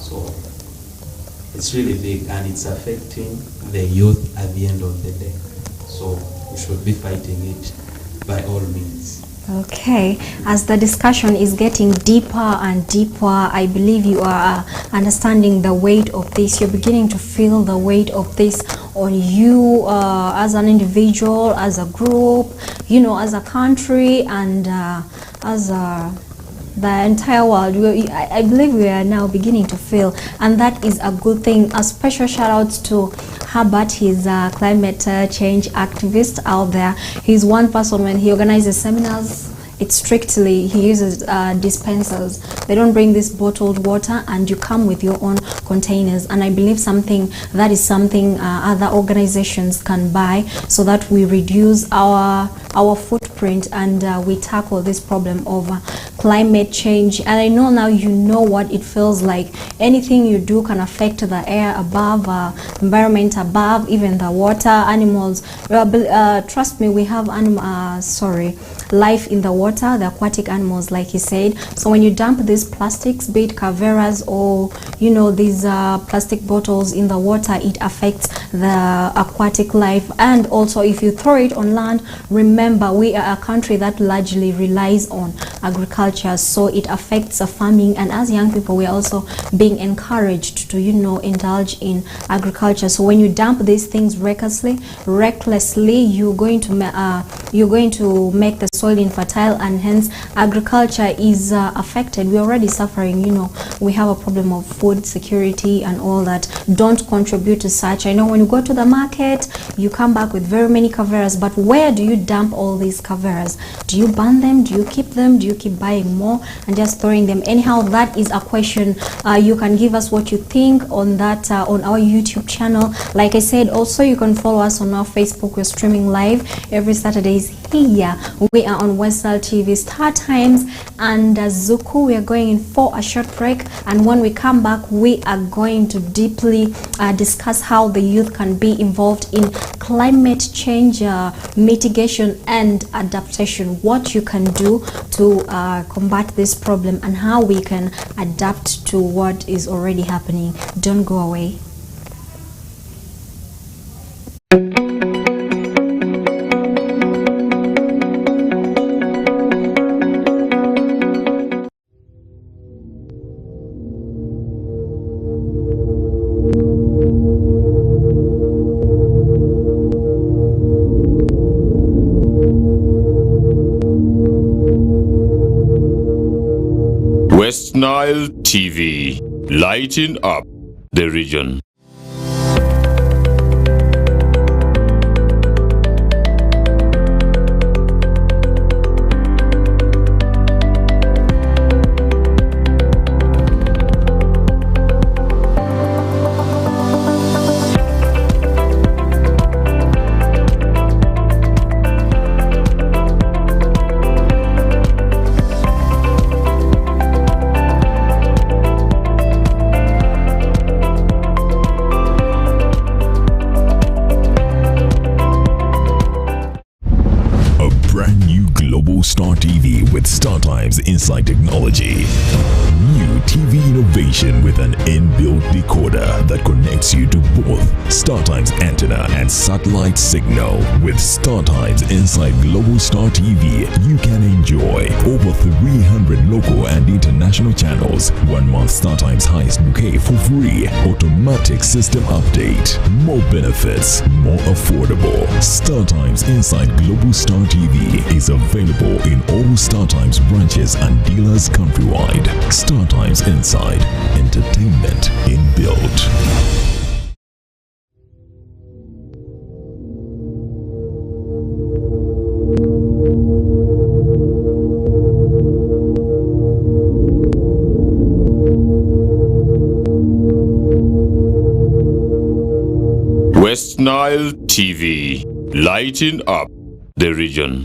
So it's really big, and it's affecting the youth at the end of the day. So we should be fighting it by all means. Okay, as the discussion is getting deeper and deeper, I believe you are understanding the weight of this. You're beginning to feel the weight of this on you as an individual, as a group, you know, as a country, and as the entire world. I believe we are now beginning to feel, and that is a good thing. A special shout out to Herbert. He's a climate change activist out there. He's one person, when he organizes seminars, it's strictly, he uses dispensers. They don't bring this bottled water, and you come with your own containers. And I believe that is something other organizations can buy, so that we reduce our footprint and we tackle this problem of climate change. And I know now you know what it feels like. Anything you do can affect the air above, environment above, even the water, animals. Trust me, we have life in the water water, the aquatic animals, like he said. So when you dump these plastics, be it caveras or these plastic bottles in the water, it affects the aquatic life. And also if you throw it on land, remember we are a country that largely relies on agriculture, so it affects farming. And as young people, we are also being encouraged to indulge in agriculture. So when you dump these things recklessly, you're going to make the soil infertile, and hence agriculture is affected. We're already suffering. We have a problem of food security and all that. Don't contribute to such. I know when you go to the market, you come back with very many caveras, but where do you dump all these caveras? Do you burn them? Do you keep them? Do you keep buying more and just throwing them anyhow? That is a question. You can give us what you think on that on our YouTube channel. Like I said, also you can follow us on our Facebook. We're streaming live every Saturdays here. We are on Westnile TV, Star Times, and Zuku. We are going in for a short break, and when we come back, we are going to deeply discuss how the youth can be involved in climate change mitigation and adaptation, what you can do to combat this problem, and how we can adapt to what is already happening. Don't go away. Westnile TV, lighting up the region. Star TV with StarTimes Inside Technology. New TV innovation with an inbuilt decoder that connects you to both StarTimes antenna and satellite signal. With StarTimes Inside Global Star TV, you can enjoy over 300 local and international channels, 1 month StarTimes highest bouquet for free, automatic system update, more benefits, more affordable. StarTimes Inside Global Star TV is available in all StarTimes branches and dealers countrywide. StarTimes Inside, entertainment inbuilt. Westnile TV, lighting up the region.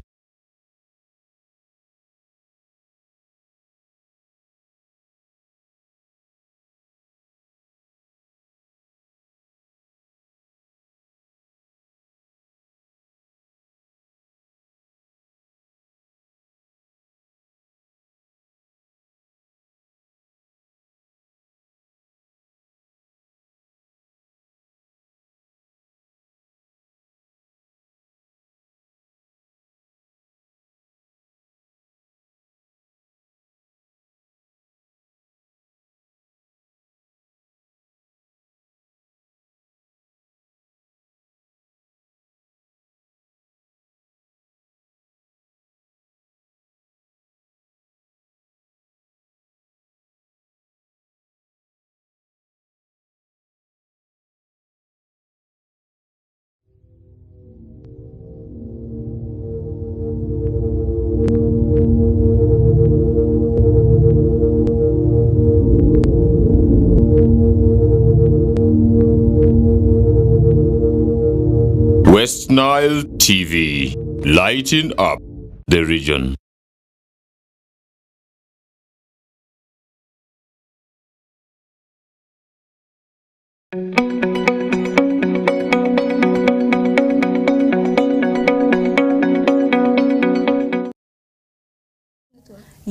Westnile TV, lighting up the region.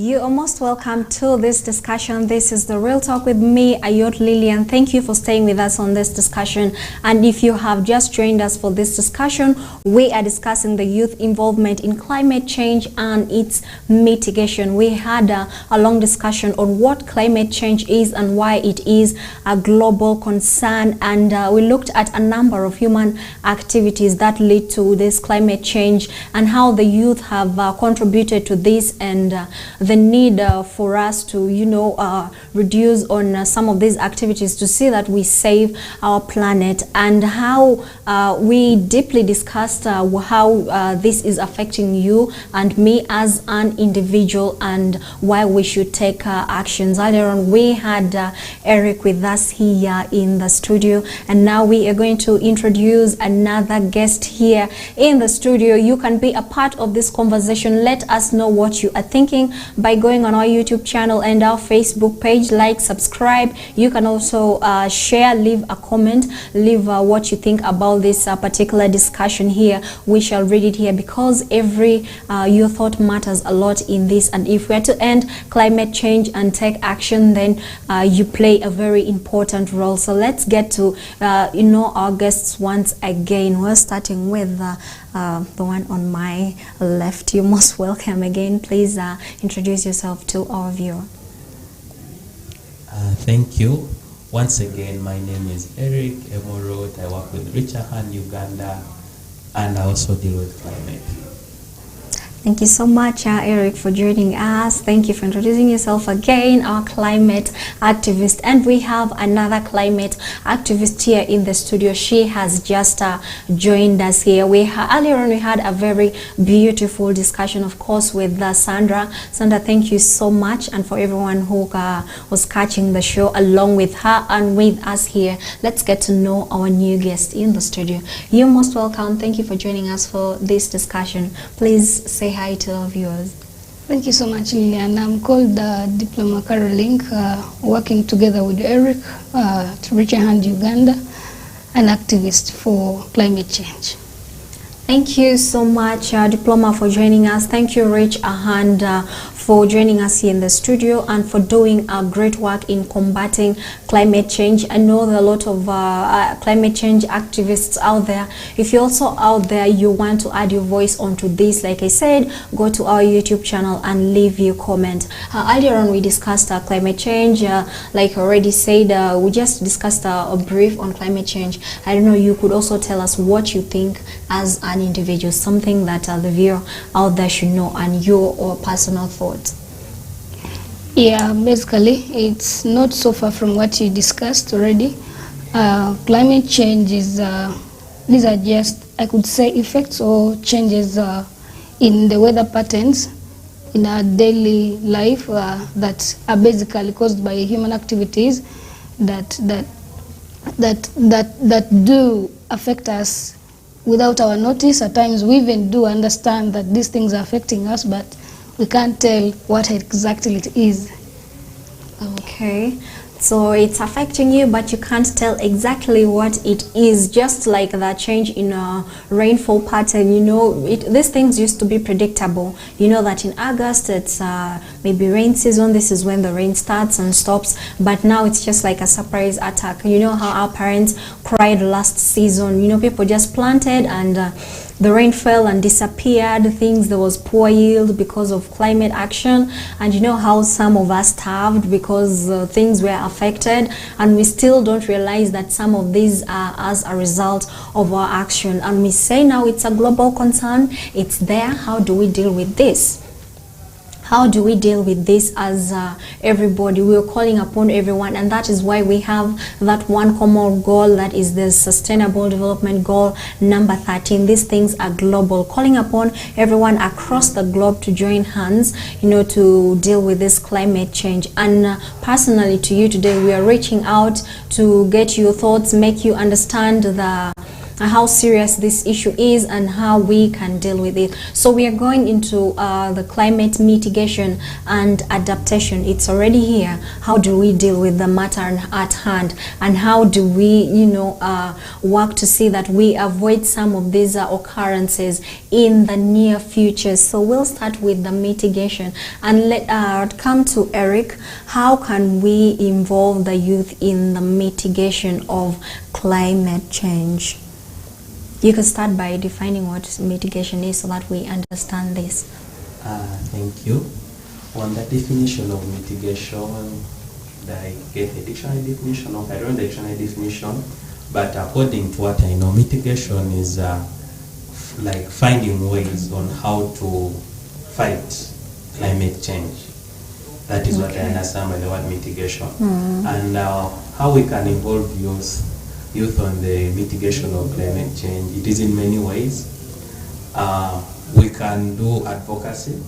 You are most welcome to this discussion. This is the Real Talk with me, Ayot Lillian. Thank you for staying with us on this discussion. And if you have just joined us for this discussion, we are discussing the youth involvement in climate change and its mitigation. We had a long discussion on what climate change is and why it is a global concern. And we looked at a number of human activities that lead to this climate change and how the youth have contributed to this, and the need for us to, reduce on some of these activities to see that we save our planet, and how we deeply discussed how this is affecting you and me as an individual, and why we should take actions. Earlier on, we had Eric with us here in the studio, and now we are going to introduce another guest here in the studio. You can be a part of this conversation. Let us know what you are thinking by going on our YouTube channel and our Facebook page. Like, subscribe. You can also share, leave a comment, leave what you think about this particular discussion here. We shall read it here, because every your thought matters a lot in this, and if we are to end climate change and take action, then you play a very important role. So let's get to our guests once again. We're starting with the one on my left. You're most welcome again. Please introduce yourself to our viewer. Thank you. Once again, my name is Eric Emorot. I work with Richard Uganda, and I also deal with climate. Thank you so much, Eric, for joining us. Thank you for introducing yourself again, our climate activist. And we have another climate activist here in the studio. She has just joined us here. Earlier on, we had a very beautiful discussion, of course, with Sandra. Sandra, thank you so much. And for everyone who was catching the show along with her and with us here, let's get to know our new guest in the studio. You're most welcome. Thank you for joining us for this discussion. Please say hi to our viewers. Thank you so much, Lillian. I'm called Diploma Caroline, working together with Eric to Reach a Hand Uganda, an activist for climate change. Thank you so much, Diploma, for joining us. Thank you, Rich Ahand, for joining us here in the studio and for doing great work in combating climate change. I know there are a lot of climate change activists out there. If you're also out there, you want to add your voice onto this, like I said, go to our YouTube channel and leave your comment. Earlier on, we discussed climate change. Like I already said, we just discussed a brief on climate change. I don't know, you could also tell us what you think as an individual, something that the viewer out there should know, and your personal thoughts. Yeah, basically, it's not so far from what you discussed already. Climate change is, these are just, I could say, effects or changes in the weather patterns in our daily life that are basically caused by human activities that do affect us without our notice. At times we even do understand that these things are affecting us, but we can't tell what exactly it is. Okay, so it's affecting you, but you can't tell exactly what it is. Just like the change in rainfall pattern, these things used to be predictable. You know that in August it's maybe rain season. This is when the rain starts and stops, but now it's just like a surprise attack. You know how our parents cried last season. People just planted and the rain fell and disappeared. There was poor yield because of climate action, and you know how some of us starved because things were affected, and we still don't realize that some of these are as a result of our action. And we say now it's a global concern. It's there. How do we deal with this? How do we deal with this as everybody? We're calling upon everyone, and that is why we have that one common goal, that is the Sustainable Development Goal number 13. These things are global, calling upon everyone across the globe to join hands, to deal with this climate change. And personally to you today, we are reaching out to get your thoughts, make you understand how serious this issue is and how we can deal with it. So we are going into the climate mitigation and adaptation. It's already here. How do we deal with the matter at hand, and how do we, work to see that we avoid some of these occurrences in the near future? So we'll start with the mitigation, and let come to Eric. How can we involve the youth in the mitigation of climate change? You can start by defining what mitigation is so that we understand this. Thank you. On the definition of mitigation, I gave a dictionary definition, I don't know the dictionary definition, but according to what I know, mitigation is like finding ways on how to fight climate change. That is what I understand by the word mitigation. And how we can involve youth on the mitigation of climate change, it is in many ways. We can do advocacy,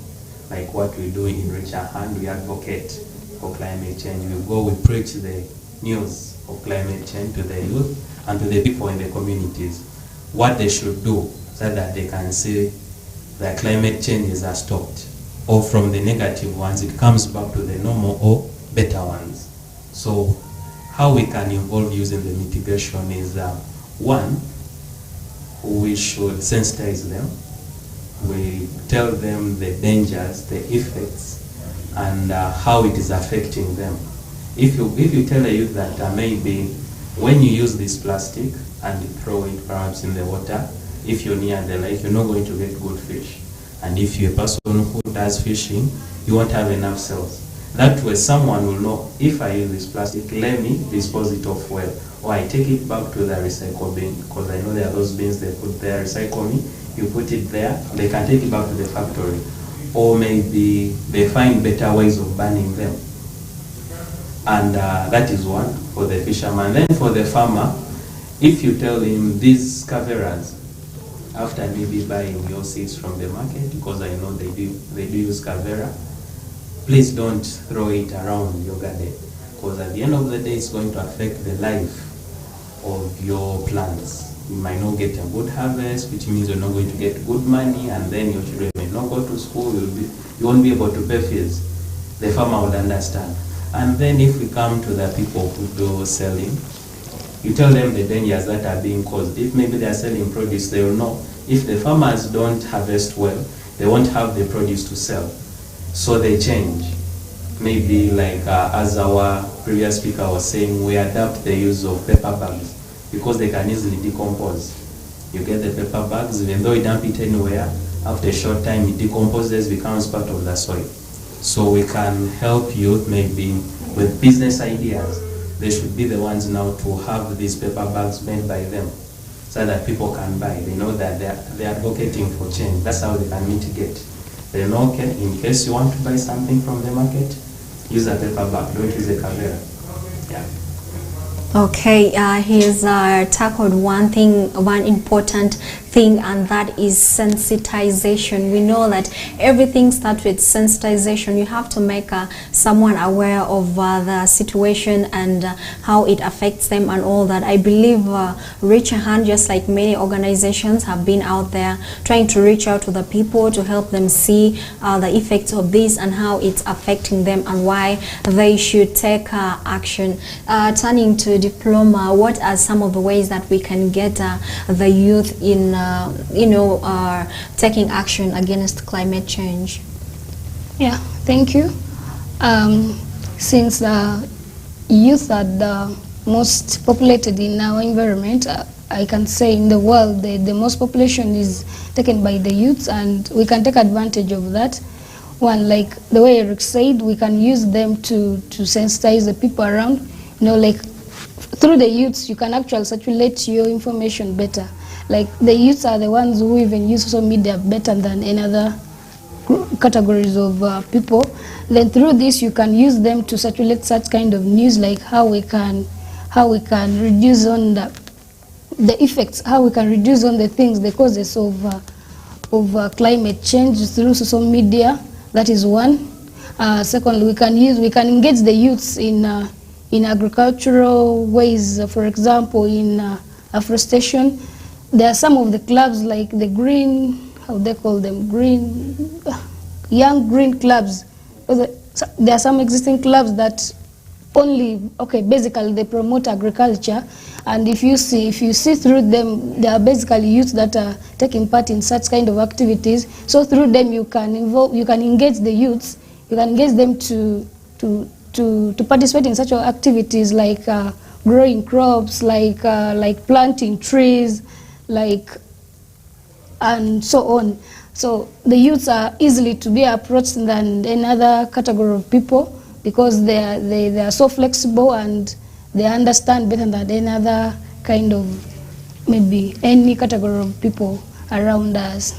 like what we do in Reach a Hand. We advocate for climate change. We go, we preach the news of climate change to the youth and to the people in the communities, what they should do so that they can see that climate changes are stopped, or from the negative ones it comes back to the normal or better ones. So how we can involve youth in the mitigation is one, we should sensitize them. We tell them the dangers, the effects, and how it is affecting them. If you tell a youth that maybe when you use this plastic and you throw it perhaps in the water, if you're near the lake, you're not going to get good fish. And if you're a person who does fishing, you won't have enough cells. That way someone will know, if I use this plastic, let me dispose it off well. Or I take it back to the recycle bin, because I know there are those bins they put there, recycle me, you put it there, they can take it back to the factory. Or maybe they find better ways of burning them. And that is one for the fisherman. Then for the farmer, if you tell him these caveras, after maybe buying your seeds from the market, because I know they do use cavera, please don't throw it around your garden, because at the end of the day it's going to affect the life of your plants. You might not get a good harvest, which means you're not going to get good money, and then your children may not go to school, you won't be able to pay fees. The farmer would understand. And then if we come to the people who do selling, you tell them the dangers that are being caused. If maybe they are selling produce, they will know if the farmers don't harvest well, they won't have the produce to sell. So they change. Maybe like as our previous speaker was saying, we adapt the use of paper bags because they can easily decompose. You get the paper bags, even though you dump it anywhere, after a short time it decomposes, becomes part of the soil. So we can help youth maybe with business ideas. They should be the ones now to have these paper bags made by them so that people can buy. They know that they're advocating for change. That's how they can mitigate. They know, okay, in case you want to buy something from the market, use a paper bag, don't use a camera. Yeah. Okay, he's tackled one important thing, and that is sensitization. We know that everything starts with sensitization. You have to make someone aware of the situation and how it affects them and all that. I believe Reach a Hand, just like many organizations, have been out there trying to reach out to the people to help them see the effects of this and how it's affecting them and why they should take action. Turning to diploma, what are some of the ways that we can get the youth in taking action against climate change? Yeah, thank you. Since the youth are the most populated in our environment, I can say in the world the most population is taken by the youths, and we can take advantage of that. One, like the way Eric said, we can use them to sensitize the people around. Like through the youths, you can actually circulate your information better. Like the youths are the ones who even use social media better than any other categories of people. Then through this, you can use them to circulate such kind of news, like how we can reduce on the effects, how we can reduce on the things, the causes of climate change through social media. That is one. Secondly, we can engage the youths in agricultural ways. For example, in afforestation, there are some of the clubs like the green, how they call them, green, young green clubs. There are some existing clubs that only, okay, basically they promote agriculture, and if you see through them, there are basically youth that are taking part in such kind of activities. So through them you can engage the youths, you can engage them to participate in such activities like growing crops, like planting trees, and so on. So the youths are easily to be approached than another category of people, because they are so flexible and they understand better than any other kind of, maybe any category of people around us.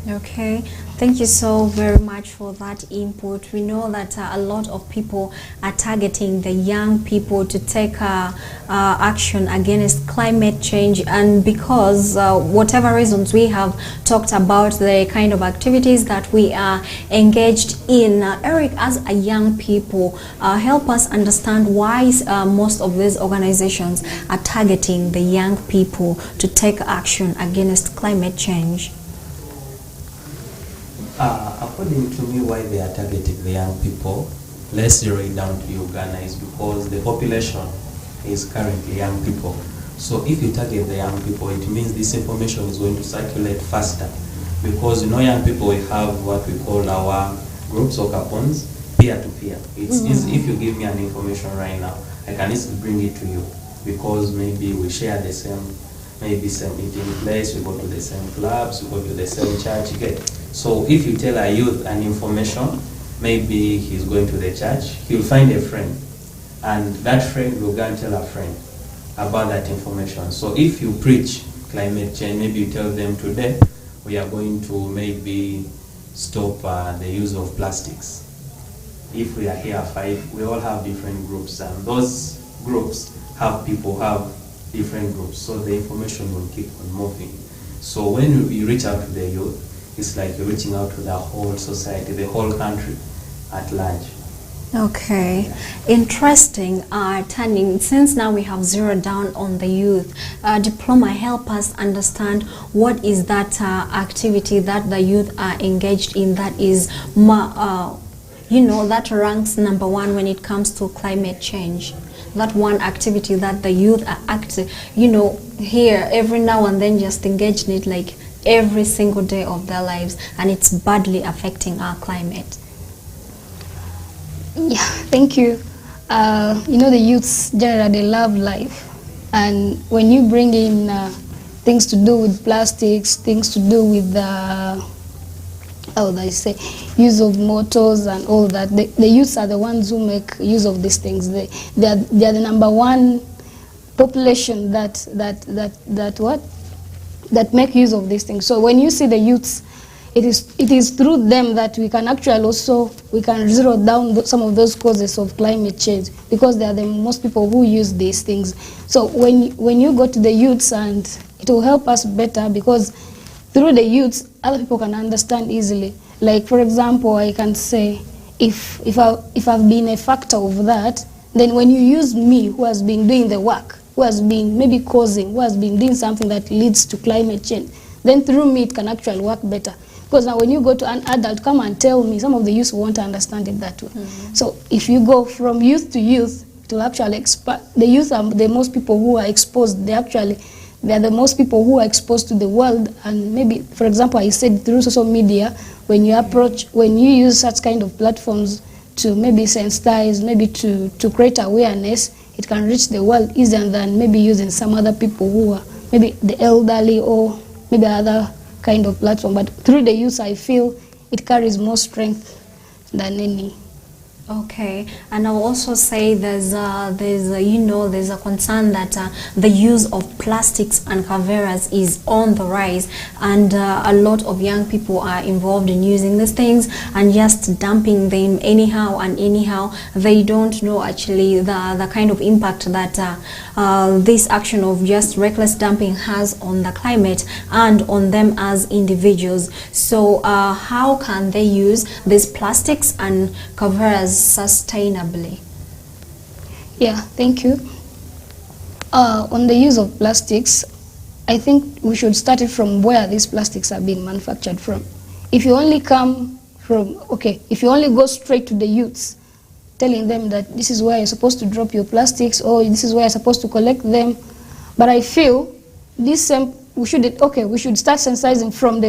Okay, thank you so very much for that input. We know that a lot of people are targeting the young people to take action against climate change, and because whatever reasons we have talked about the kind of activities that we are engaged in. Eric, as a young people, help us understand why most of these organizations are targeting the young people to take action against climate change. According to me, why they are targeting the young people, let's zero it down to Uganda, is because the population is currently young people. So if you target the young people, it means this information is going to circulate faster, because young people, we have what we call our groups or capons, peer-to-peer. It's easy. If you give me an information right now, I can easily bring it to you, because maybe we share the same eating place, we go to the same clubs, we go to the same church. Okay? So if you tell a youth an information, maybe he's going to the church, he'll find a friend, and that friend will go and tell a friend about that information. So if you preach climate change, maybe you tell them today we are going to maybe stop the use of plastics. If we are here 5, we all have different groups, and those groups have different groups, so the information will keep on moving. So when you reach out to the youth, it's like you're reaching out to the whole society, the whole country at large. Okay, interesting. Turning, since now we have zeroed down on the youth, Diploma, help us understand what is that activity that the youth are engaged in that is, that ranks number 1 when it comes to climate change. That one activity that the youth are active, here every now and then, just engaged in it like every single day of their lives, and it's badly affecting our climate. Yeah, thank you. The youths generally love life, and when you bring in things to do with plastics, things to do with use of motors and all that, the youths are the ones who make use of these things. They are the number 1 population that make use of these things. So when you see the youths, it is through them that we can actually we can zero down some of those causes of climate change, because they are the most people who use these things. So when you go to the youths, and it will help us better, because through the youths, other people can understand easily. Like, for example, I can say, if I've been a factor of that, then when you use me, who has been doing the work, who has been maybe who has been doing something that leads to climate change, then through me it can actually work better. Because now when you go to an adult, come and tell me, some of the youth won't understand it that way. So if you go from youth to youth, it will actually expand. The youth are the most people who are exposed. They are the most people who are exposed to the world. And maybe, for example, I said through social media, when you use such kind of platforms to maybe sensitize, maybe to create awareness, it can reach the world easier than maybe using some other people who are maybe the elderly or maybe other kind of platform. But through the youth, I feel it carries more strength than any. Okay, and I'll also say there's a concern that the use of plastics and caveras is on the rise, and a lot of young people are involved in using these things and just dumping them anyhow. They don't know actually the kind of impact that this action of just reckless dumping has on the climate and on them as individuals. So how can they use these plastics and caveras sustainably? Yeah, thank you. On the use of plastics, I think we should start it from where these plastics are being manufactured from. If you only come from, if you only go straight to the youths, telling them that this is where you're supposed to drop your plastics or this is where you're supposed to collect them. But I feel we should start sensitizing from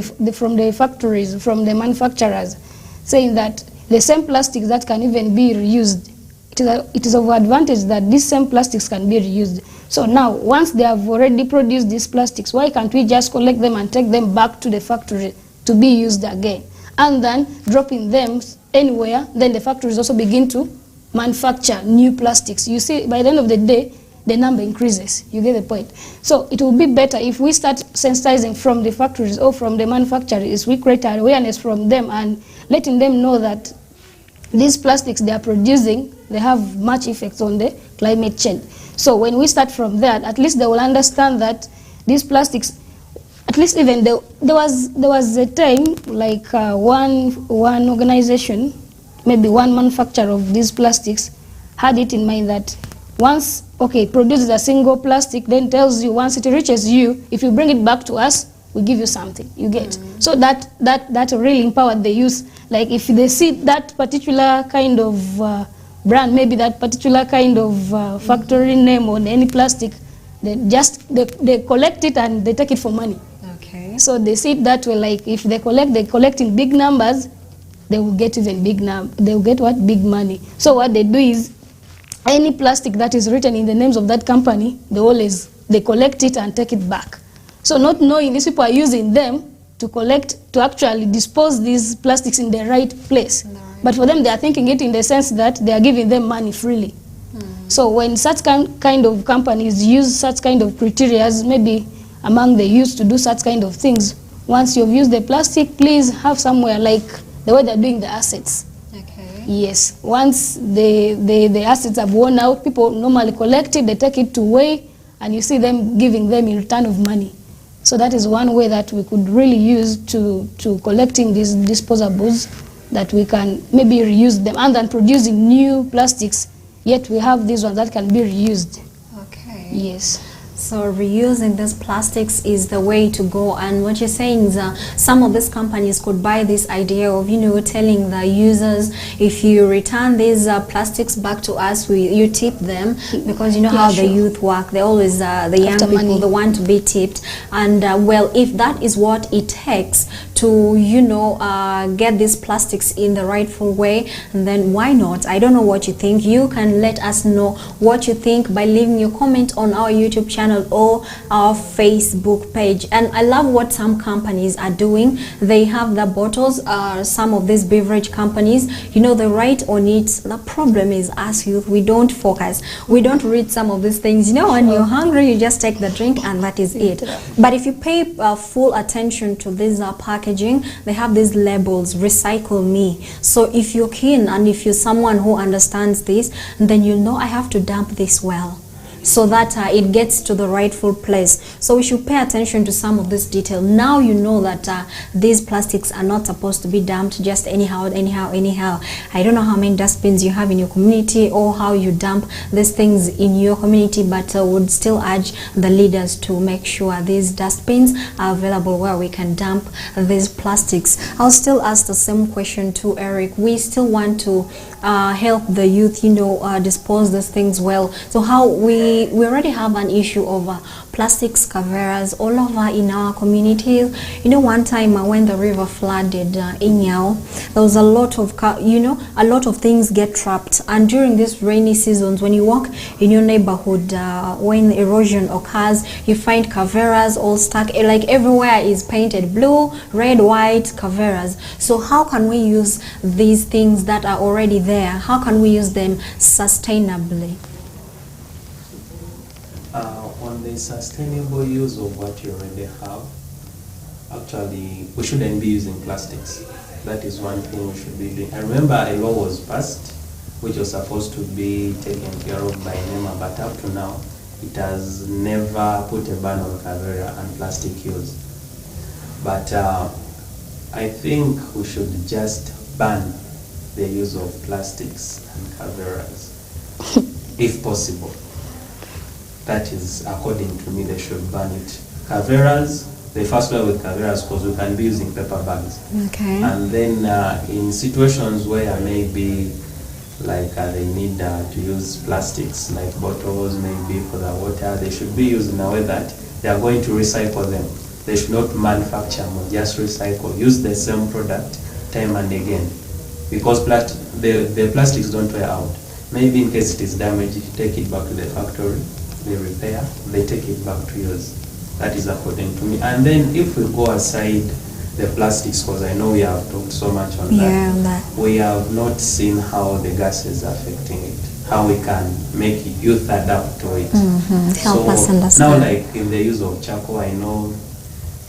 the factories, from the manufacturers, saying that the same plastics that can even be reused, it is of advantage that these same plastics can be reused. So now, once they have already produced these plastics, why can't we just collect them and take them back to the factory to be used again? And then dropping them anywhere, then the factories also begin to manufacture new plastics. You see, by the end of the day, the number increases. You get the point. So it will be better if we start sensitizing from the factories or from the manufacturers. We create awareness from them and letting them know that these plastics they are producing, they have much effects on the climate change. So when we start from that, at least they will understand that these plastics, at least even there was a time like one organization, maybe one manufacturer of these plastics had it in mind that once, produces a single plastic, then tells you once it reaches you, if you bring it back to us, we give you something, you get. So that really empowered the youth. Like if they see that particular kind of brand, maybe that particular kind of factory name on any plastic, they collect it and they take it for money. Okay. So they see it that way, like if they collect in big numbers, they will get even big big money. So what they do is, any plastic that is written in the names of that company, they collect it and take it back. So not knowing these people are using them to actually dispose these plastics in the right place. Right. But for them, they are thinking it in the sense that they are giving them money freely. So when such kind of companies use such kind of criteria, maybe among the youth to do such kind of things, once you've used the plastic, please have somewhere like the way they're doing the assets. Okay. Yes. Once the assets have worn out, people normally collect it, they take it to weigh, and you see them giving them in return of money. So that is one way that we could really use to collecting these disposables, that we can maybe reuse them, and then producing new plastics, yet we have these ones that can be reused. Okay. Yes. So reusing these plastics is the way to go. And what you're saying is some of these companies could buy this idea of, telling the users, if you return these plastics back to us, you tip them, because how the youth work. They always, the young After people, money. they want to be tipped. And well, if that is what it takes to, get these plastics in the rightful way, then why not? I don't know what you think. You can let us know what you think by leaving your comment on our YouTube channel or our Facebook page. And I love what some companies are doing. They have the bottles, some of these beverage companies, they write on it. The problem is us youth, we don't focus. We don't read some of these things. When you're hungry, you just take the drink and that is it. But if you pay full attention to this packaging, they have these labels, recycle me. So if you're keen and if you're someone who understands this, then I have to dump this well, so that it gets to the rightful place. So we should pay attention to some of this detail. Now you know that these plastics are not supposed to be dumped just anyhow. I don't know how many dustbins you have in your community or how you dump these things in your community, but would still urge the leaders to make sure these dustbins are available where we can dump these plastics. I'll still ask the same question to Eric. We still want to help the youth, dispose these things well. So how we already have an issue of plastics caveras all over in our communities. One time when the river flooded in Yao, there was a lot of things get trapped. And during these rainy seasons, when you walk in your neighborhood, when erosion occurs, you find caveras all stuck. Like everywhere is painted blue, red, white caveras. So how can we use these things that are already there? How can we use them sustainably? On the sustainable use of what you already have, actually, we shouldn't be using plastics. That is one thing we should be doing. I remember a law was passed, which was supposed to be taken care of by NEMA, but up to now, it has never put a ban on cavera and plastic use. But I think we should just ban the use of plastics and caveras, if possible. That is, according to me, they should ban it. Caveras. They first start with caveras because we can be using paper bags. Okay. And then in situations where maybe like they need to use plastics, like bottles maybe for the water, they should be used in a way that they are going to recycle them. They should not manufacture them, just recycle, use the same product time and again. Because the plastics don't wear out. Maybe in case it is damaged, you take it back to the factory, they repair, they take it back to use. That is according to me. And then if we go aside the plastics, because I know we have talked so much on that, we have not seen how the gases are affecting it, how we can make youth adapt to it. Help us understand. Now, like in the use of charcoal, I know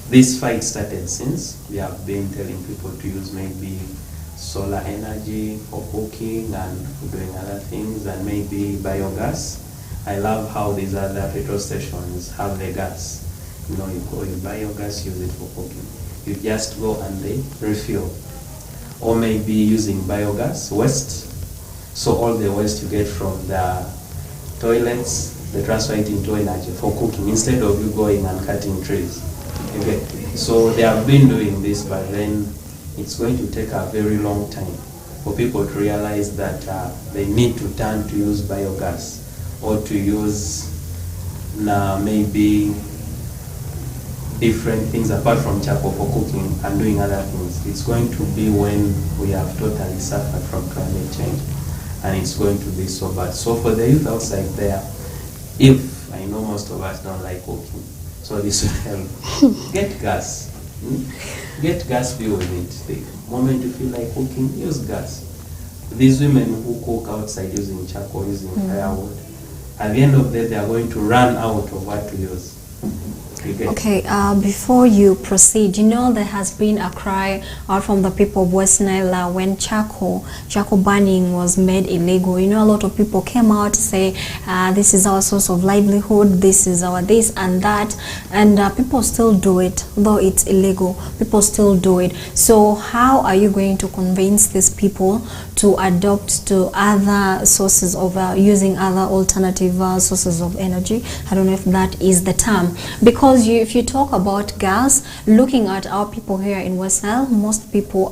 this fight started since we have been telling people to use maybe solar energy for cooking and for doing other things, and maybe biogas. I love how these other petrol stations have the gas. You know, you go, you buy your gas, use it for cooking. You just go and they refuel. Or maybe using biogas, waste. So all the waste you get from the toilets, they transfer it into energy for cooking instead of you going and cutting trees. Okay. So they have been doing this, but then it's going to take a very long time for people to realize that they need to turn to use biogas or to use maybe different things apart from charcoal for cooking and doing other things. It's going to be when we have totally suffered from climate change, and it's going to be so bad. So for the youth outside there, if I know most of us don't like cooking, so this will help. Get gas. Get gas, be with it. The moment you feel like cooking, use gas. These women who cook outside using charcoal, using firewood, at the end of the day, they are going to run out of what to use. Okay, before you proceed, you know there has been a cry out from the people of Westnile when charcoal burning was made illegal. You know, a lot of people came out to say this is our source of livelihood, this is our this and that, and people still do it, though it's illegal. People still do it. So how are you going to convince these people to adopt to other sources of using other alternative sources of energy? I don't know if that is the term, because if you talk about gas, looking at our people here in Westnile, most people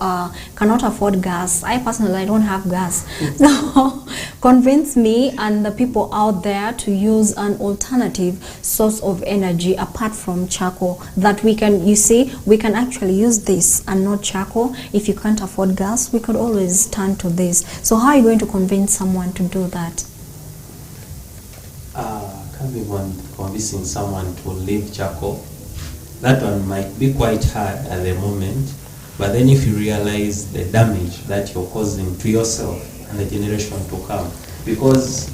cannot afford gas. I personally don't have gas. So convince me and the people out there to use an alternative source of energy apart from charcoal, that we can, you see, we can actually use this and not charcoal. If you can't afford gas, we could always turn to this. So how are you going to convince someone to do that? Convincing someone to leave charcoal, that one might be quite hard at the moment, but then if you realize the damage that you're causing to yourself and the generation to come, because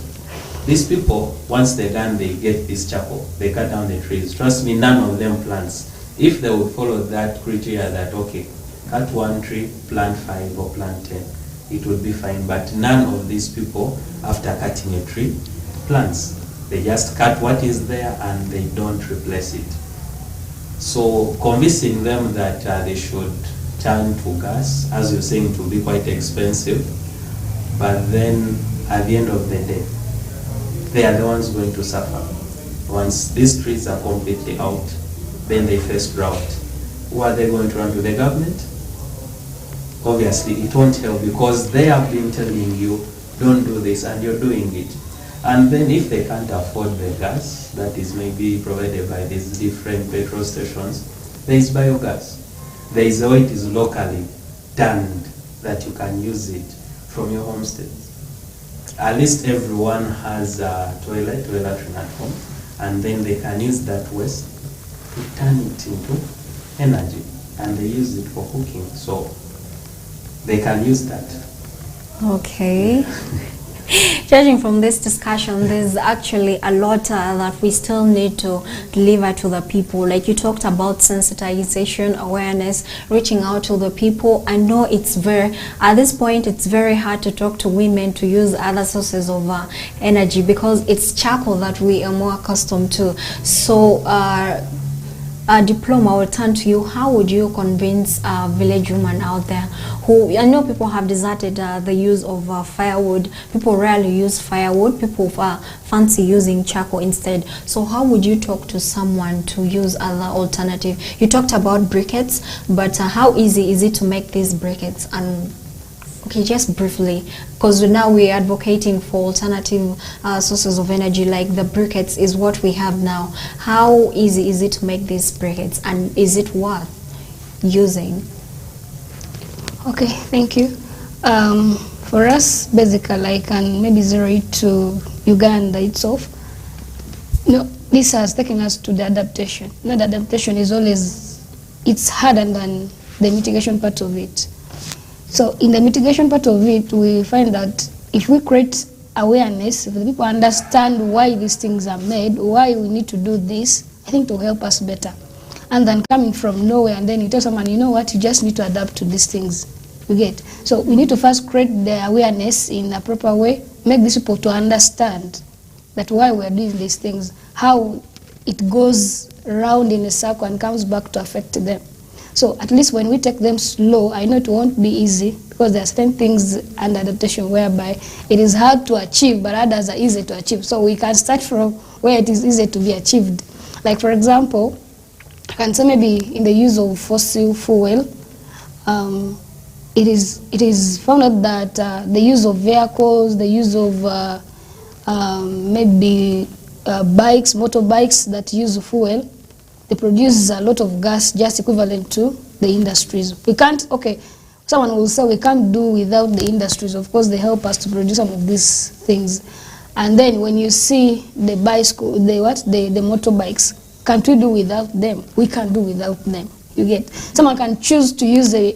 these people, once they're done, they get this charcoal, they cut down the trees. Trust me, none of them plants. If they would follow that criteria that, okay, cut one tree, plant 5 or plant 10, it would be fine. But none of these people, after cutting a tree, plants. They just cut what is there and they don't replace it. So convincing them that they should turn to gas, as you're saying, to be quite expensive, but then at the end of the day, they are the ones going to suffer. Once these trees are completely out, then they face drought. Who are they going to run to? The government? Obviously, it won't help, because they have been telling you, don't do this, and you're doing it. And then if they can't afford the gas that is maybe provided by these different petrol stations, there is biogas. There is a way it is locally turned that you can use it from your homestead. At least everyone has a toilet at home, and then they can use that waste to turn it into energy, and they use it for cooking. So they can use that. Okay. Judging from this discussion, there's actually a lot that we still need to deliver to the people. Like you talked about sensitization, awareness, reaching out to the people. I know it's at this point, it's very hard to talk to women to use other sources of energy, because it's charcoal that we are more accustomed to. So diploma, I will turn to you. How would you convince village women out there who, I know people have deserted the use of firewood. People rarely use firewood. People fancy using charcoal instead. So how would you talk to someone to use other alternative? You talked about briquettes, but how easy is it to make these briquettes? And okay, just briefly, because now we're advocating for alternative sources of energy, like the briquettes is what we have now. How easy is it to make these briquettes, and is it worth using? Okay, thank you. For us, basically, I can maybe zero it to Uganda itself. This has taken us to the adaptation. The adaptation is always, it's harder than the mitigation part of it. So in the mitigation part of it, we find that if we create awareness, if the people understand why these things are made, why we need to do this, I think it will help us better. And then coming from nowhere, and then you tell someone, you know what, you just need to adapt to these things. You get? So we need to first create the awareness in a proper way, make these people to understand that why we're doing these things, how it goes around in a circle and comes back to affect them. So at least when we take them slow, I know it won't be easy, because there are certain things under adaptation whereby it is hard to achieve, but others are easy to achieve. So we can start from where it is easy to be achieved. Like for example, I can say maybe in the use of fossil fuel, it is found out that the use of vehicles, the use of maybe bikes, motorbikes that use fuel, they produce a lot of gas just equivalent to the industries. We can't, okay, someone will say we can't do without the industries. Of course, they help us to produce some of these things. And then when you see the bicycle, the motorbikes, can't we do without them? We can't do without them. You get? Someone can choose to use a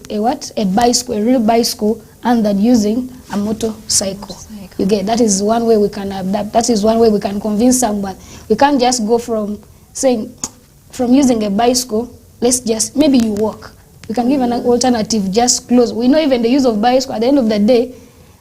bicycle, a real bicycle, and then using a motorcycle. You get? That is one way we can adapt. That is one way we can convince someone. We can't just go from saying, from using a bicycle, let's just, maybe you walk. We can give an alternative, just close. We know even the use of bicycle, at the end of the day,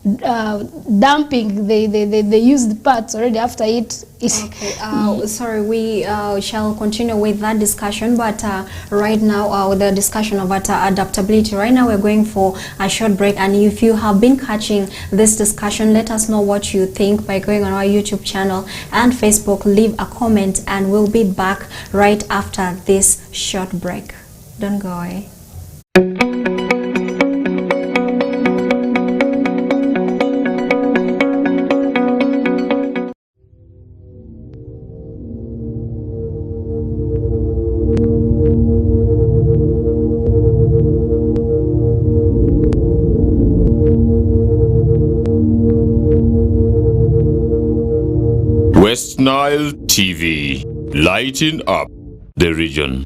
dumping the used parts already after it is... Okay, sorry, we shall continue with that discussion, but right now, with the discussion of adaptability, right now we're going for a short break, and if you have been catching this discussion, let us know what you think by going on our YouTube channel and Facebook. Leave a comment, and we'll be back right after this short break. Don't go away. Westnile TV, lighting up the region.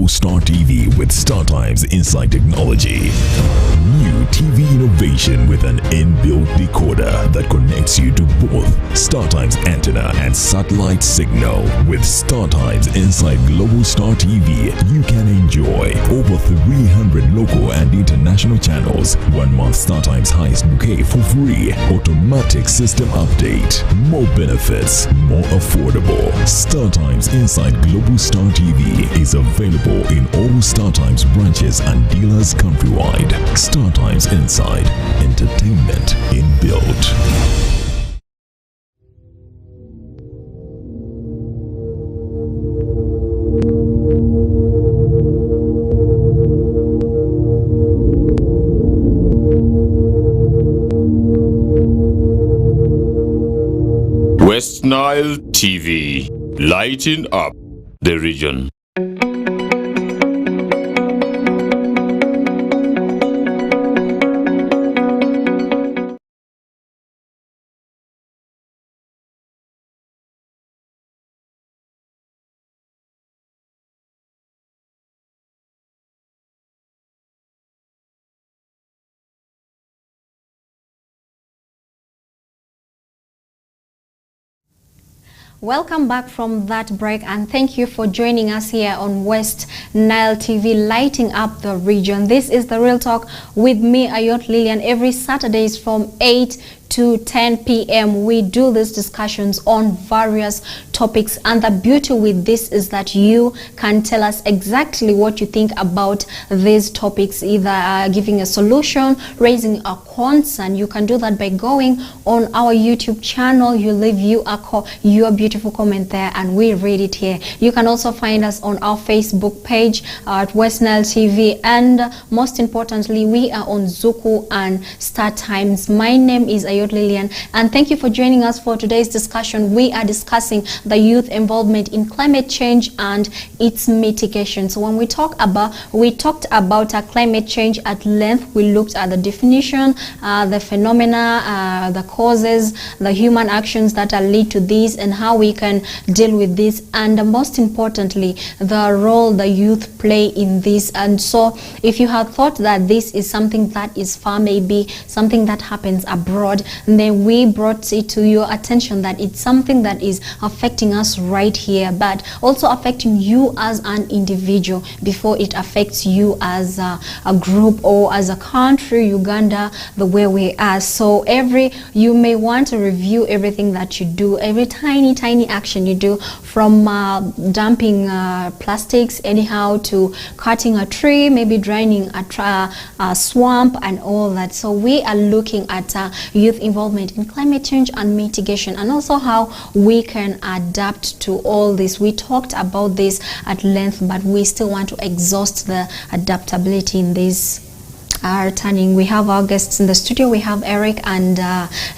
Star TV with StarTimes Inside Technology. New TV innovation with an inbuilt decoder that connects you to both StarTimes antenna and satellite signal. With StarTimes Inside Global Star TV, you can enjoy over 300 local and international channels, 1 month StarTimes highest bouquet for free, automatic system update, more benefits, more affordable. StarTimes Inside Global Star TV is available in all StarTimes branches and dealers countrywide. StarTimes Inside, entertainment inbuilt. Westnile TV, lighting up the region. Welcome back from that break, and thank you for joining us here on Westnile TV, lighting up the region. This is the Real Talk with me, Ayot Lillian, every Saturdays from 8 to 10 p.m. We do these discussions on various topics, and the beauty with this is that you can tell us exactly what you think about these topics, either giving a solution, raising a concern. You can do that by going on our YouTube channel. You leave your beautiful comment there and we read it here. You can also find us on our Facebook page at Westnile TV, and most importantly, we are on Zuku and Star Times. My name is Ayot Lillian, and thank you for joining us for today's discussion. We are discussing the youth involvement in climate change and its mitigation. So when we talked about climate change at length, we looked at the definition, the phenomena, the causes, the human actions that are lead to this, and how we can deal with this, and most importantly, the role the youth play in this. And so if you have thought that this is something that is far, maybe something that happens abroad, then we brought it to your attention that it's something that is affecting us right here, but also affecting you as an individual before it affects you as a group or as a country, Uganda, the way we are. So you may want to review everything that you do, every tiny action you do, from dumping plastics anyhow to cutting a tree, maybe draining a swamp and all that. So we are looking at youth involvement in climate change and mitigation, and also how we can adapt to all this. We talked about this at length, but we still want to exhaust the adaptability in this. We have our guests in the studio. We have Eric and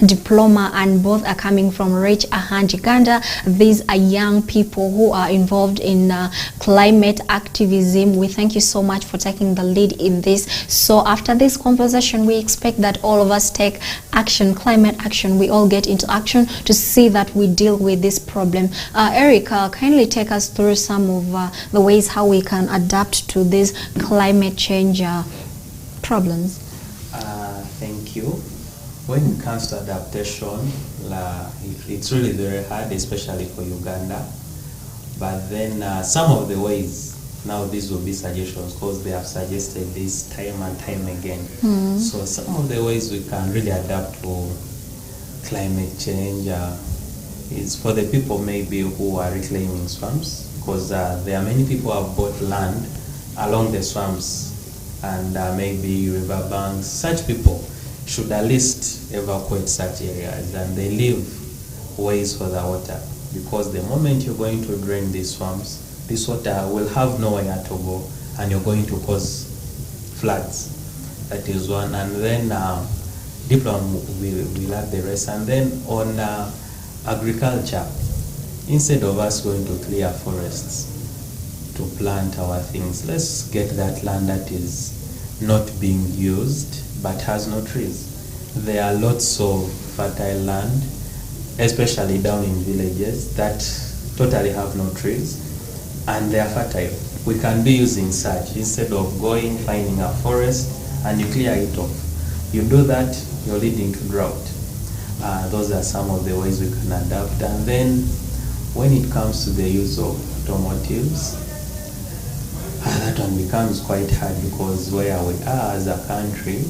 Diploma, and both are coming from Reach a Hand Uganda. These are young people who are involved in climate activism. We thank you so much for taking the lead in this. So after this conversation, we expect that all of us take action, climate action. We all get into action to see that we deal with this problem. Eric, kindly take us through some of the ways how we can adapt to this climate change problems. Thank you. When it comes to adaptation, it's really very hard, especially for Uganda. But then some of the ways, now these will be suggestions because they have suggested this time and time again. So some of the ways we can really adapt to climate change is for the people maybe who are reclaiming swamps, because there are many people who have bought land along the swamps and maybe riverbanks. Such people should at least evacuate such areas, and they leave ways for the water, because the moment you're going to drain these swamps, this water will have nowhere to go and you're going to cause floods. That is one. And then Diploma will add the rest. And then on agriculture, instead of us going to clear forests to plant our things, let's get that land that is not being used but has no trees. There are lots of fertile land, especially down in villages, that totally have no trees and they are fertile. We can be using such instead of going finding a forest and you clear it off. You do that, you're leading to drought. Those are some of the ways we can adapt. And then when it comes to the use of automotives, that one becomes quite hard, because where we are as a country,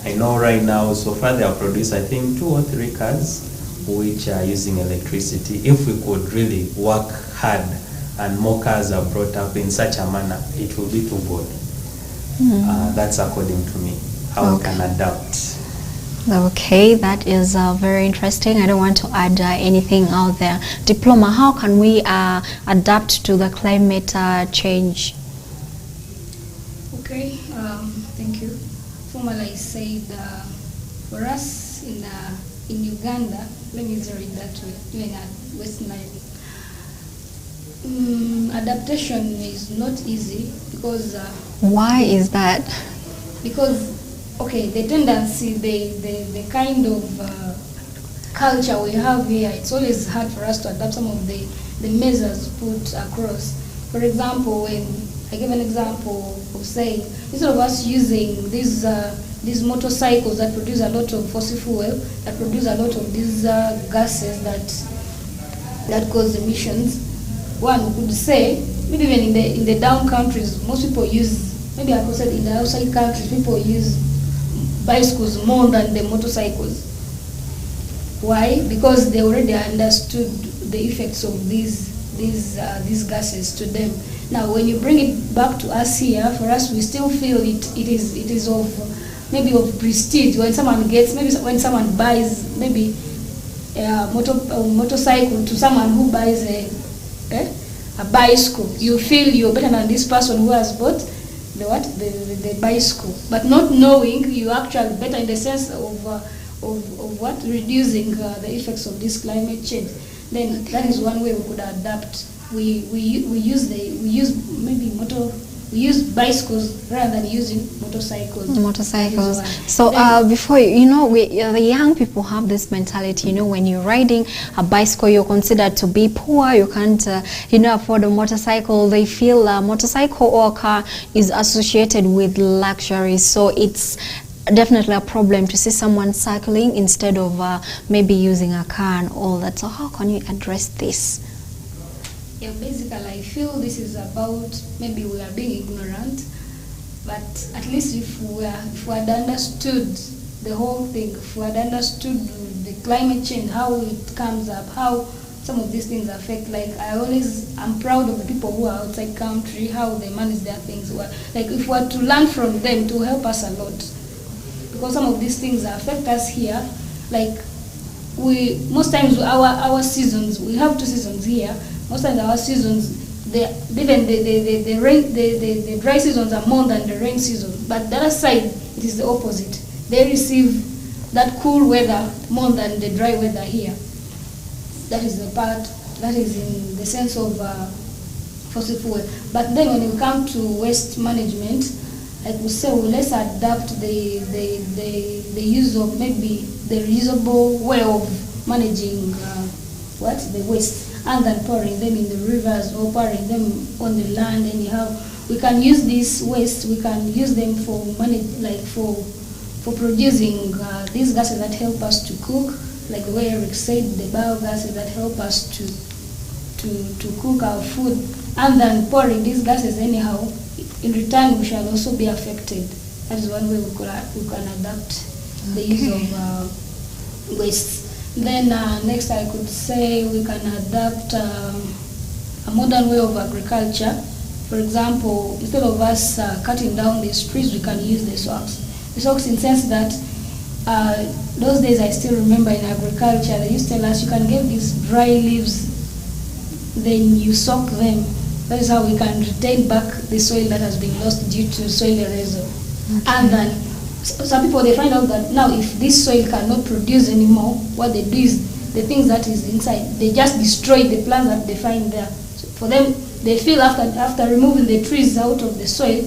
I know right now, so far they have produced, I think, 2 or 3 cars which are using electricity. If we could really work hard and more cars are brought up in such a manner, it will be too good. That's according to me, how we can adapt. Okay, that is very interesting. I don't want to add anything out there. Diploma, how can we adapt to the climate change? Okay, thank you. Formally said, for us in Uganda, let me read that way, doing at Westnile. Adaptation is not easy because... Why is that? Because, okay, the tendency, the kind of culture we have here, it's always hard for us to adapt some of the measures put across. For example, when I give an example of saying, instead of us using these motorcycles that produce a lot of fossil fuel, that produce a lot of these gases that that cause emissions. One could say, maybe even in the down countries, most people use, maybe I could say in the outside countries, people use bicycles more than the motorcycles. Why? Because they already understood the effects of these gases to them. Now, when you bring it back to us here, for us, we still feel it is of maybe of prestige. When someone gets, maybe when someone buys maybe a motorcycle to someone who buys a bicycle, you feel you're better than this person who has bought the bicycle, but not knowing you actually better in the sense of what reducing the effects of this climate change. Then that is one way we could adapt. We use bicycles rather than using motorcycles. Motorcycles. So before the young people have this mentality. When you're riding a bicycle, you're considered to be poor. You can't afford a motorcycle. They feel a motorcycle or a car is associated with luxury. So it's definitely a problem to see someone cycling instead of maybe using a car and all that. So how can you address this? Yeah, basically I feel this is about maybe we are being ignorant, but at least if we had understood the whole thing, if we had understood the climate change, how it comes up, how some of these things affect, like I'm proud of the people who are outside country, how they manage their things. Like if we were to learn from them, to help us a lot, because some of these things affect us here. Like most times our seasons, we have 2 seasons here. Most times our seasons, the dry seasons are more than the rain season. But the other side, it is the opposite. They receive that cool weather more than the dry weather here. That is the part that is in the sense of fossil fuel. But then when you come to waste management, I would say, well, let's adapt the use of maybe the reusable way of managing the waste, and then pouring them in the rivers or pouring them on the land. Anyhow, we can use this waste. We can use them for for producing these gases that help us to cook, like the way Eric said, the biogases that help us to cook our food, and then pouring these gases anyhow. In return, we shall also be affected. That is one way we can adapt the use of waste. Then next I could say we can adapt a modern way of agriculture. For example, instead of us cutting down these trees, we can use the socks. The socks in the sense that those days I still remember in agriculture, they used to tell us you can get these dry leaves, then you soak them. That is how we can retain back the soil that has been lost due to soil erosion. Okay. And then some people, they find out that now if this soil cannot produce anymore, what they do is the things that is inside, they just destroy the plants that they find there. So for them, they feel after removing the trees out of the soil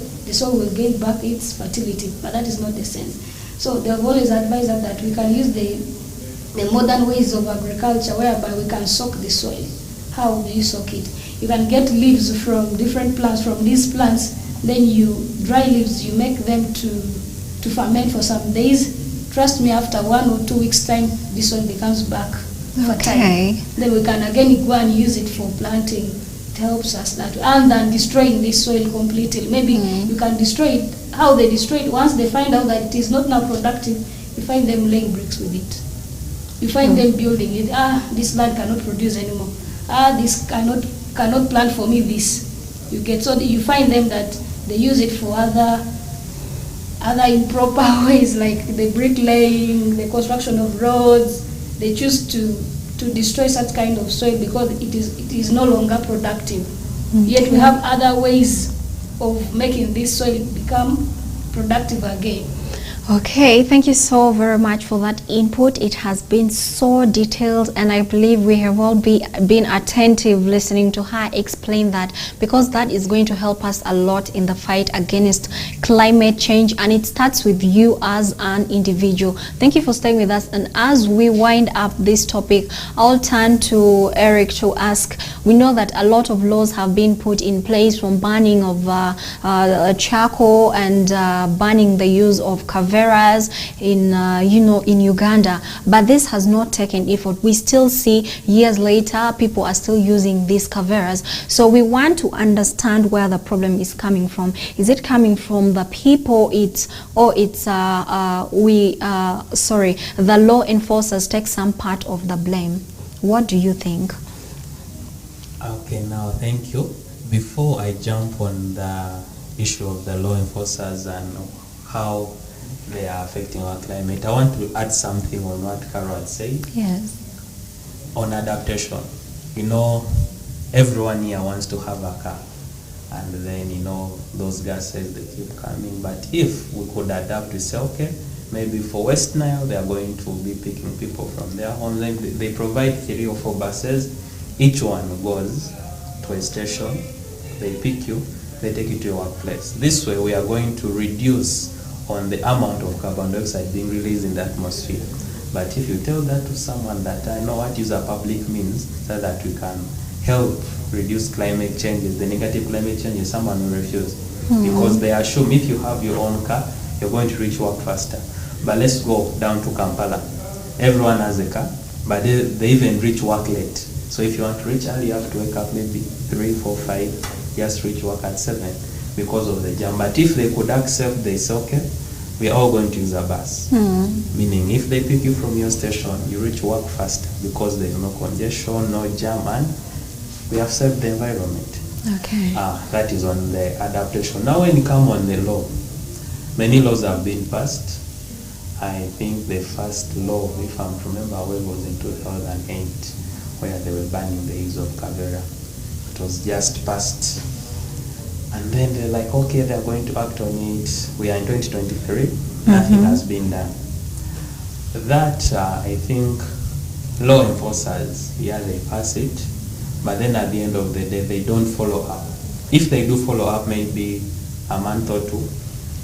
will gain back its fertility, but that is not the sense. So they have always advised us that we can use the modern ways of agriculture whereby we can soak the soil. How do you soak it? You can get leaves from different plants. From these plants, then dry leaves, you make them to ferment for some days. Trust me, after 1 or 2 weeks' time, this soil becomes back fertile. Then we can again go and use it for planting. It helps us that way. And then destroying this soil completely. Maybe you can destroy it. How they destroy it, once they find out that it is not now productive, you find them laying bricks with it. You find them building it. This land cannot produce anymore. This cannot plant for me this. You get, so you find them that they use it for other improper ways, like the bricklaying, the construction of roads. They choose to destroy such kind of soil because it is no longer productive. Yet we have other ways of making this soil become productive again. Okay, thank you so very much for that input. It has been so detailed, and I believe we have all been attentive listening to her explain that, because that is going to help us a lot in the fight against climate change, and it starts with you as an individual. Thank you for staying with us, and as we wind up this topic, I'll turn to Eric to ask, we know that a lot of laws have been put in place, from banning of charcoal and banning the use of Kaveras in in Uganda, but this has not taken effort. We still see years later people are still using these Kaveras. So we want to understand where the problem is coming from. Is it coming from the people, the law enforcers take some part of the blame? What do you think? Okay, now thank you. Before I jump on the issue of the law enforcers and how they are affecting our climate, I want to add something on what Carol had said. Yes. On adaptation. Everyone here wants to have a car, and then those gases, they keep coming. But if we could adapt to say, okay, maybe for Westnile they are going to be picking people from their homes. They provide 3 or 4 buses. Each one goes to a station. They pick you. They take you to your workplace. This way we are going to reduce on the amount of carbon dioxide being released in the atmosphere. But if you tell that to someone that I know what use a public means so that we can help reduce climate changes, the negative climate changes, someone will refuse. Because they assume if you have your own car, you're going to reach work faster. But let's go down to Kampala. Everyone has a car, but they even reach work late. So if you want to reach early, you have to wake up maybe 3, 4, 5, just reach work at 7 because of the jam. But if they could accept, they say, okay, we are all going to use a bus. Meaning if they pick you from your station, you reach work faster because there is no congestion, no jam, and we have saved the environment. Okay. That is on the adaptation. Now when you come on the law, many laws have been passed. I think the first law, if I remember well, was in 2008, where they were banning the use of Kavera. It was just passed. And then they're like, okay, they're going to act on it. We are in 2023. Nothing has been done. That, I think, law enforcers, they pass it. But then at the end of the day, they don't follow up. If they do follow up, maybe a month or 2,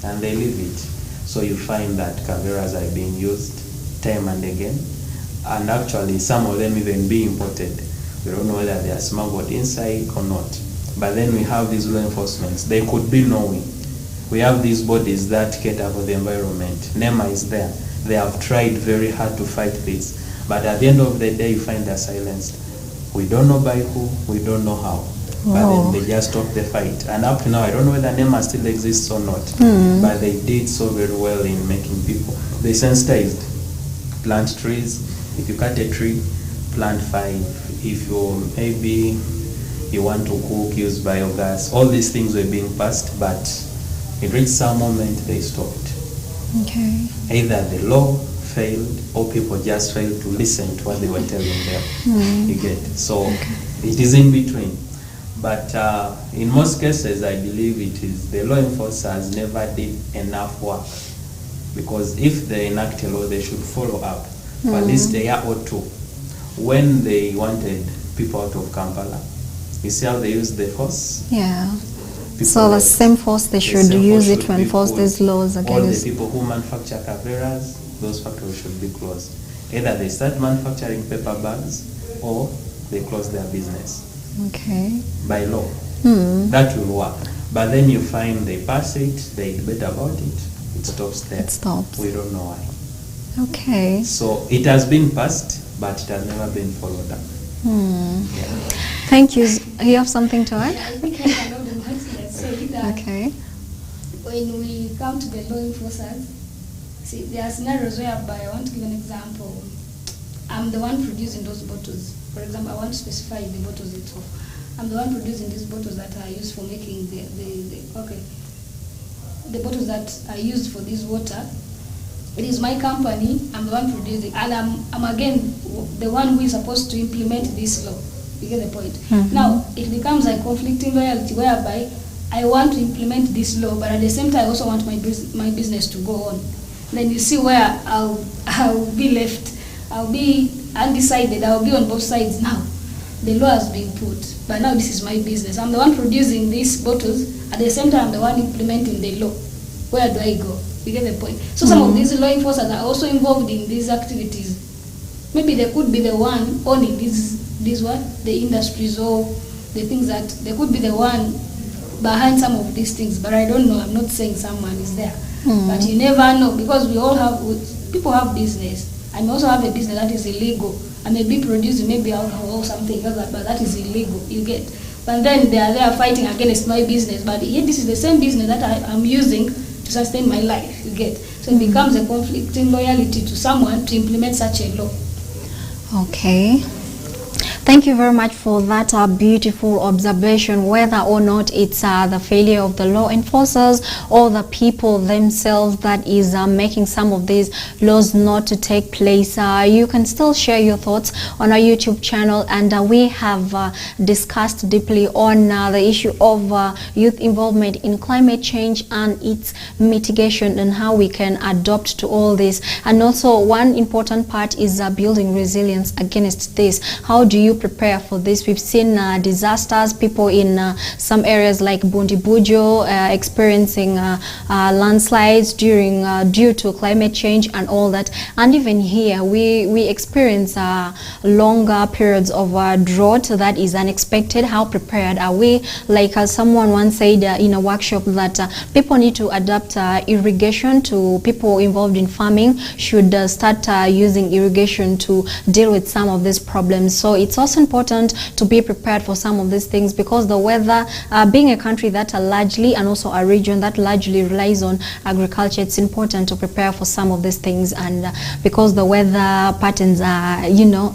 and they leave it. So you find that Kaveras are being used time and again. And actually, some of them even being imported. We don't know whether they are smuggled inside or not. But then we have these law enforcements. They could be knowing. We have these bodies that cater for the environment. NEMA is there. They have tried very hard to fight this. But at the end of the day, you find they're silenced. We don't know by who, we don't know how. But then they just stop the fight. And up to now, I don't know whether NEMA still exists or not. But they did so very well in making people. They sensitized. Plant trees. If you cut a tree, plant 5. If you want to cook, use biogas. All these things were being passed, but it reached some moment they stopped. Okay. Either the law failed or people just failed to listen to what they were telling them. You get it? So it is in between. But in most cases, I believe it is the law enforcers never did enough work. Because if they enact a law, they should follow up for at least a year or 2. When they wanted people out of Kampala, you see how they use the force? Yeah. So the same force they should use it to enforce these laws All against. the people who manufacture Kaveras, those factories should be closed. Either they start manufacturing paper bags or they close their business. Okay. By law. That will work. But then you find they pass it, they debate about it, it stops there. It stops. We don't know why. Okay. So it has been passed, but it has never been followed up. Yeah. Thank you. You have something to add? I think I can add on what he has said that Okay. when we come to the law enforcers, see, there are scenarios whereby, I want to give an example. I'm the one producing those bottles. For example, I want to specify the bottles itself. I'm the one producing these bottles that are used for making the bottles that are used for this water. It is my company, I'm the one producing, and I'm again the one who is supposed to implement this law. You get the point? Now, it becomes a conflicting reality whereby I want to implement this law, but at the same time I also want my business to go on. Then you see where I'll be left. I'll be undecided. I'll be on both sides now. The law has been put, but now this is my business. I'm the one producing these bottles. At the same time, I'm the one implementing the law. Where do I go? You get the point? So some of these law enforcers are also involved in these activities. Maybe they could be the one owning the industries or the things that they could be the one behind some of these things, but I don't know. I'm not saying someone is there, but you never know, because people have business. I may also have a business that is illegal. I may be producing maybe alcohol or something like that, but that is illegal. You get. But then they are there fighting against my business. But yet this is the same business that I'm using to sustain my life. You get. So it becomes a conflict in loyalty to someone to implement such a law. Okay. Thank you very much for that beautiful observation, whether or not it's the failure of the law enforcers or the people themselves that is making some of these laws not to take place. You can still share your thoughts on our YouTube channel, and we have discussed deeply on the issue of youth involvement in climate change and its mitigation and how we can adopt to all this. And also one important part is building resilience against this. How do you prepare for this? We've seen disasters, people in some areas like Bundibujo experiencing landslides due to climate change and all that. And even here we experience longer periods of drought that is unexpected. How prepared are we? Like someone once said in a workshop that people need to adapt irrigation to people involved in farming should start using irrigation to deal with some of these problems. So it's also important to be prepared for some of these things, because the weather, being a country that are largely, and also a region that largely relies on agriculture, it's important to prepare for some of these things. And because the weather patterns are,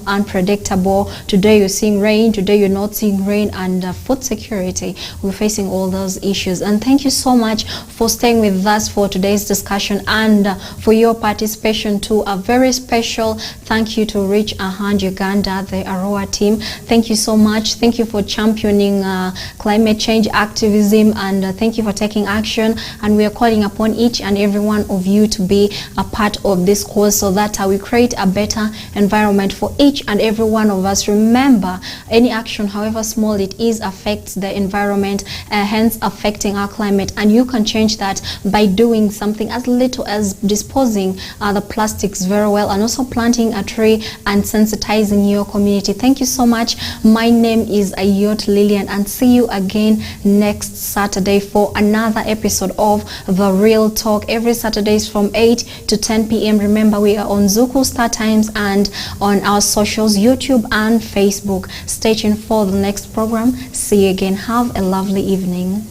unpredictable, today you're seeing rain, today you're not seeing rain, and food security, we're facing all those issues. And thank you so much for staying with us for today's discussion and for your participation too. A very special thank you to Reach a Hand Uganda, the Aroa team. Thank you so much. Thank you for championing climate change activism, and thank you for taking action. And we are calling upon each and every one of you to be a part of this cause, so that we create a better environment for each and every one of us. Remember, any action, however small it is, affects the environment, hence affecting our climate, and you can change that by doing something as little as disposing the plastics very well, and also planting a tree and sensitizing your community. Thank you so much. My name is Ayot Lillian, and see you again next Saturday for another episode of The Real Talk, every Saturdays from 8 to 10 p.m. Remember, we are on Zuku Star Times and on our socials, YouTube and Facebook. Stay tuned for the next program. See you again. Have a lovely evening.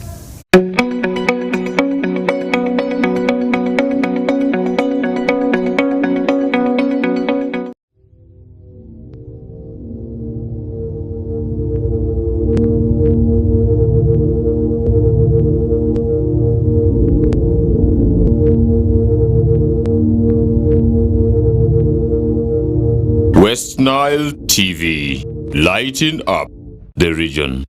Westnile TV, lighting up the region.